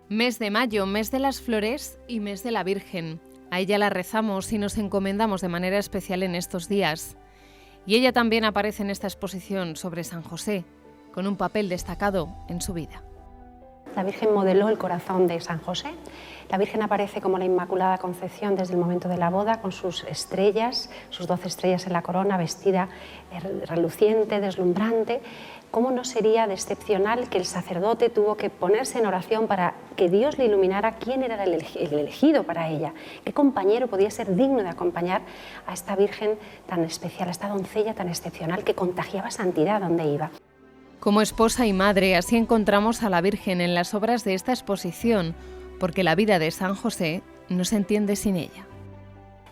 Mes de mayo, mes de las flores y mes de la Virgen. A ella la rezamos y nos encomendamos de manera especial en estos días. Y ella también aparece en esta exposición sobre San José, con un papel destacado en su vida. La Virgen modeló el corazón de San José. La Virgen aparece como la Inmaculada Concepción desde el momento de la boda, con sus estrellas, sus 12 estrellas en la corona, vestida reluciente, deslumbrante. ¿Cómo no sería de excepcional que el sacerdote tuvo que ponerse en oración para que Dios le iluminara quién era el elegido para ella? ¿Qué compañero podía ser digno de acompañar a esta Virgen tan especial, a esta doncella tan excepcional que contagiaba santidad donde iba? Como esposa y madre, así encontramos a la Virgen en las obras de esta exposición, porque la vida de San José no se entiende sin ella.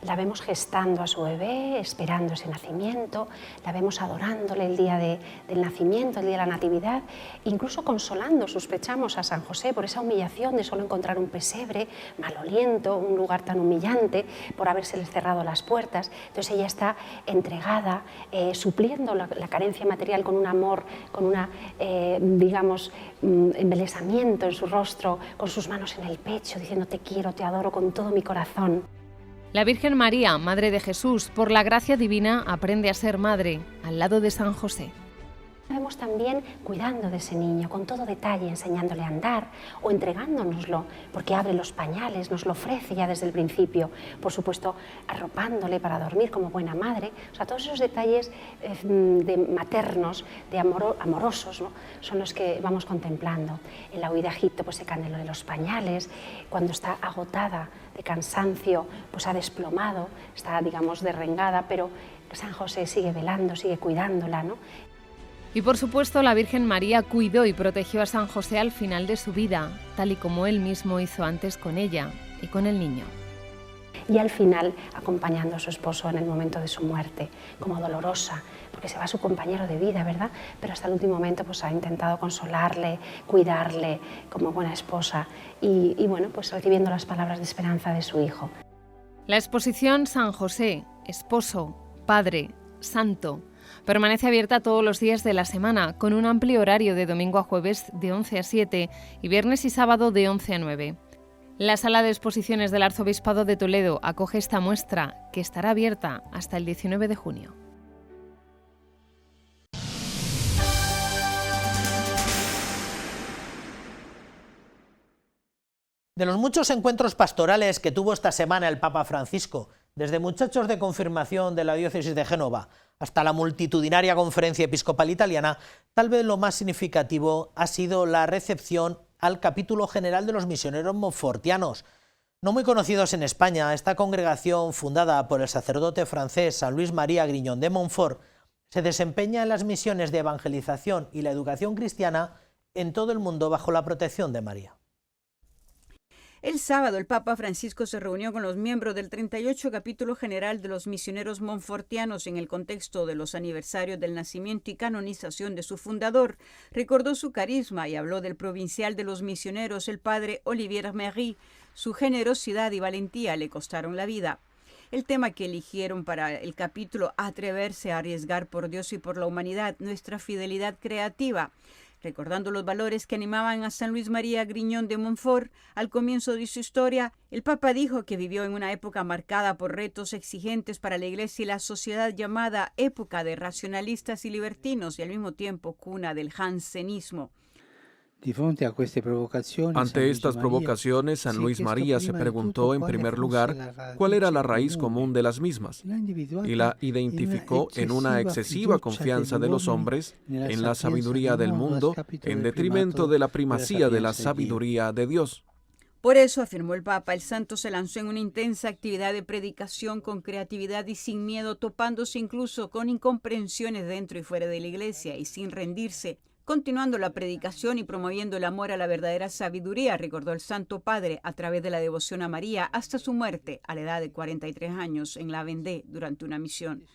La vemos gestando a su bebé, esperando ese nacimiento, la vemos adorándole el día del nacimiento, el día de la Natividad, incluso consolando, sospechamos a San José por esa humillación de solo encontrar un pesebre maloliento, un lugar tan humillante, por haberse cerrado las puertas. Entonces ella está entregada, supliendo la carencia material con un amor, con una, embelesamiento en su rostro, con sus manos en el pecho, diciendo te quiero, te adoro con todo mi corazón. La Virgen María, Madre de Jesús, por la gracia divina aprende a ser madre, al lado de San José. La vemos también cuidando de ese niño, con todo detalle, enseñándole a andar o entregándonoslo, porque abre los pañales, nos lo ofrece ya desde el principio, por supuesto arropándole para dormir como buena madre. O sea, todos esos detalles de maternos, de amorosos, ¿no? Son los que vamos contemplando. En la huida a Egipto pues se cae lo de los pañales, cuando está agotada de cansancio, pues ha desplomado, está digamos derrengada, pero San José sigue velando, sigue cuidándola, ¿no? Y por supuesto la Virgen María cuidó y protegió a San José al final de su vida, tal y como él mismo hizo antes con ella y con el niño. Y al final acompañando a su esposo en el momento de su muerte, como dolorosa, porque se va su compañero de vida, ¿verdad? Pero hasta el último momento pues ha intentado consolarle, cuidarle como buena esposa y bueno, pues recibiendo las palabras de esperanza de su hijo. La exposición San José, esposo, padre, santo, permanece abierta todos los días de la semana, con un amplio horario de domingo a jueves de 11 a 7 y viernes y sábado de 11 a 9. La sala de exposiciones del Arzobispado de Toledo acoge esta muestra, que estará abierta hasta el 19 de junio. De los muchos encuentros pastorales que tuvo esta semana el Papa Francisco, desde muchachos de confirmación de la diócesis de Génova hasta la multitudinaria conferencia episcopal italiana, tal vez lo más significativo ha sido la recepción al capítulo general de los misioneros montfortianos. No muy conocidos en España, esta congregación, fundada por el sacerdote francés San Luis María Grignon de Montfort, se desempeña en las misiones de evangelización y la educación cristiana en todo el mundo bajo la protección de María. El sábado el Papa Francisco se reunió con los miembros del 38 Capítulo General de los Misioneros Montfortianos en el contexto de los aniversarios del nacimiento y canonización de su fundador. Recordó su carisma y habló del provincial de los misioneros, el padre Olivier Méry. Su generosidad y valentía le costaron la vida. El tema que eligieron para el capítulo, atreverse a arriesgar por Dios y por la humanidad, nuestra fidelidad creativa. Recordando los valores que animaban a San Luis María Griñón de Montfort al comienzo de su historia, el Papa dijo que vivió en una época marcada por retos exigentes para la Iglesia y la sociedad, llamada época de racionalistas y libertinos y al mismo tiempo cuna del jansenismo. Ante estas provocaciones, San Luis María se preguntó en primer lugar cuál era la raíz común de las mismas y la identificó en una excesiva confianza de los hombres en la sabiduría del mundo en detrimento de la primacía de la sabiduría de Dios. Por eso, afirmó el Papa, el santo se lanzó en una intensa actividad de predicación con creatividad y sin miedo, topándose incluso con incomprensiones dentro y fuera de la Iglesia y sin rendirse. Continuando la predicación y promoviendo el amor a la verdadera sabiduría, recordó el Santo Padre a través de la devoción a María hasta su muerte a la edad de 43 años en la Vendée durante una misión.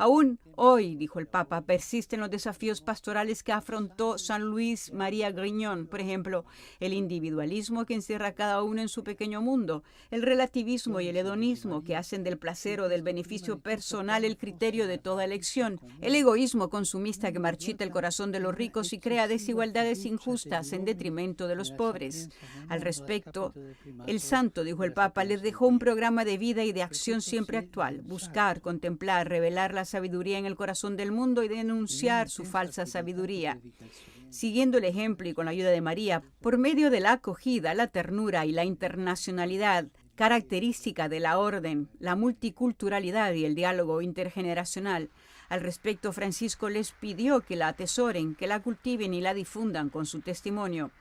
Aún hoy, dijo el Papa, persisten los desafíos pastorales que afrontó San Luis María Griñón, por ejemplo, el individualismo que encierra a cada uno en su pequeño mundo, el relativismo y el hedonismo que hacen del placer o del beneficio personal el criterio de toda elección, el egoísmo consumista que marchita el corazón de los ricos y crea desigualdades injustas en detrimento de los pobres. Al respecto, el santo, dijo el Papa, les dejó un programa de vida y de acción siempre actual, buscar, contemplar, revelar la sabiduría en el corazón del mundo y denunciar su falsa sabiduría. Siguiendo el ejemplo y con la ayuda de María, por medio de la acogida, la ternura y la internacionalidad, característica de la orden, la multiculturalidad y el diálogo intergeneracional. Al respecto, Francisco les pidió que la atesoren, que la cultiven y la difundan con su testimonio.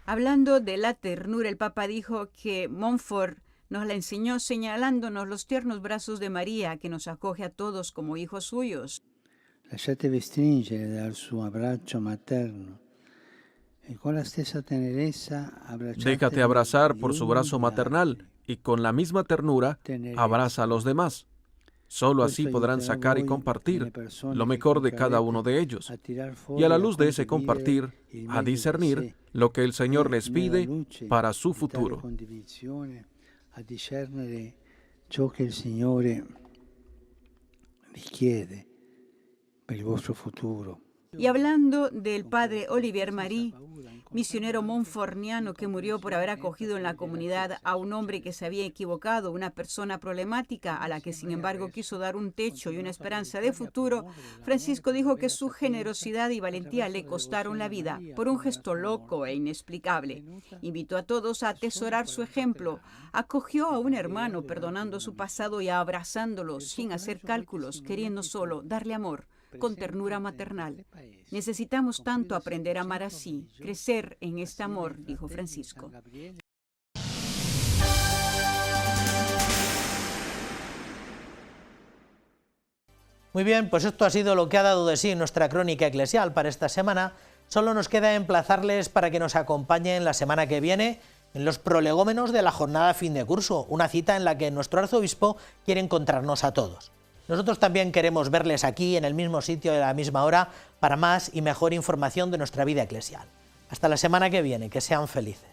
Hablando de la ternura, el Papa dijo que Montfort nos la enseñó señalándonos los tiernos brazos de María, que nos acoge a todos como hijos suyos. Lasciatevi stringere dal suo abbraccio materno e con la stessa tenerezza abbracciate. Déjate abrazar por su brazo maternal y con la misma ternura abraza a los demás. Solo así podrán sacar y compartir lo mejor de cada uno de ellos. Y a la luz de ese compartir, a discernir lo que el Señor les pide para su futuro. A discernere ciò che il Signore vi chiede per il vostro futuro. Y hablando del padre Olivier Méry, misionero montfortiano que murió por haber acogido en la comunidad a un hombre que se había equivocado, una persona problemática a la que sin embargo quiso dar un techo y una esperanza de futuro, Francisco dijo que su generosidad y valentía le costaron la vida por un gesto loco e inexplicable. Invitó a todos a atesorar su ejemplo, acogió a un hermano perdonando su pasado y abrazándolo sin hacer cálculos, queriendo solo darle amor, con ternura maternal. Necesitamos tanto aprender a amar así, crecer en este amor, dijo Francisco. Muy bien, pues esto ha sido lo que ha dado de sí nuestra crónica eclesial para esta semana. Solo nos queda emplazarles para que nos acompañen la semana que viene en los prolegómenos de la jornada fin de curso, una cita en la que nuestro arzobispo quiere encontrarnos a todos. Nosotros también queremos verles aquí, en el mismo sitio y a la misma hora, para más y mejor información de nuestra vida eclesial. Hasta la semana que viene, que sean felices.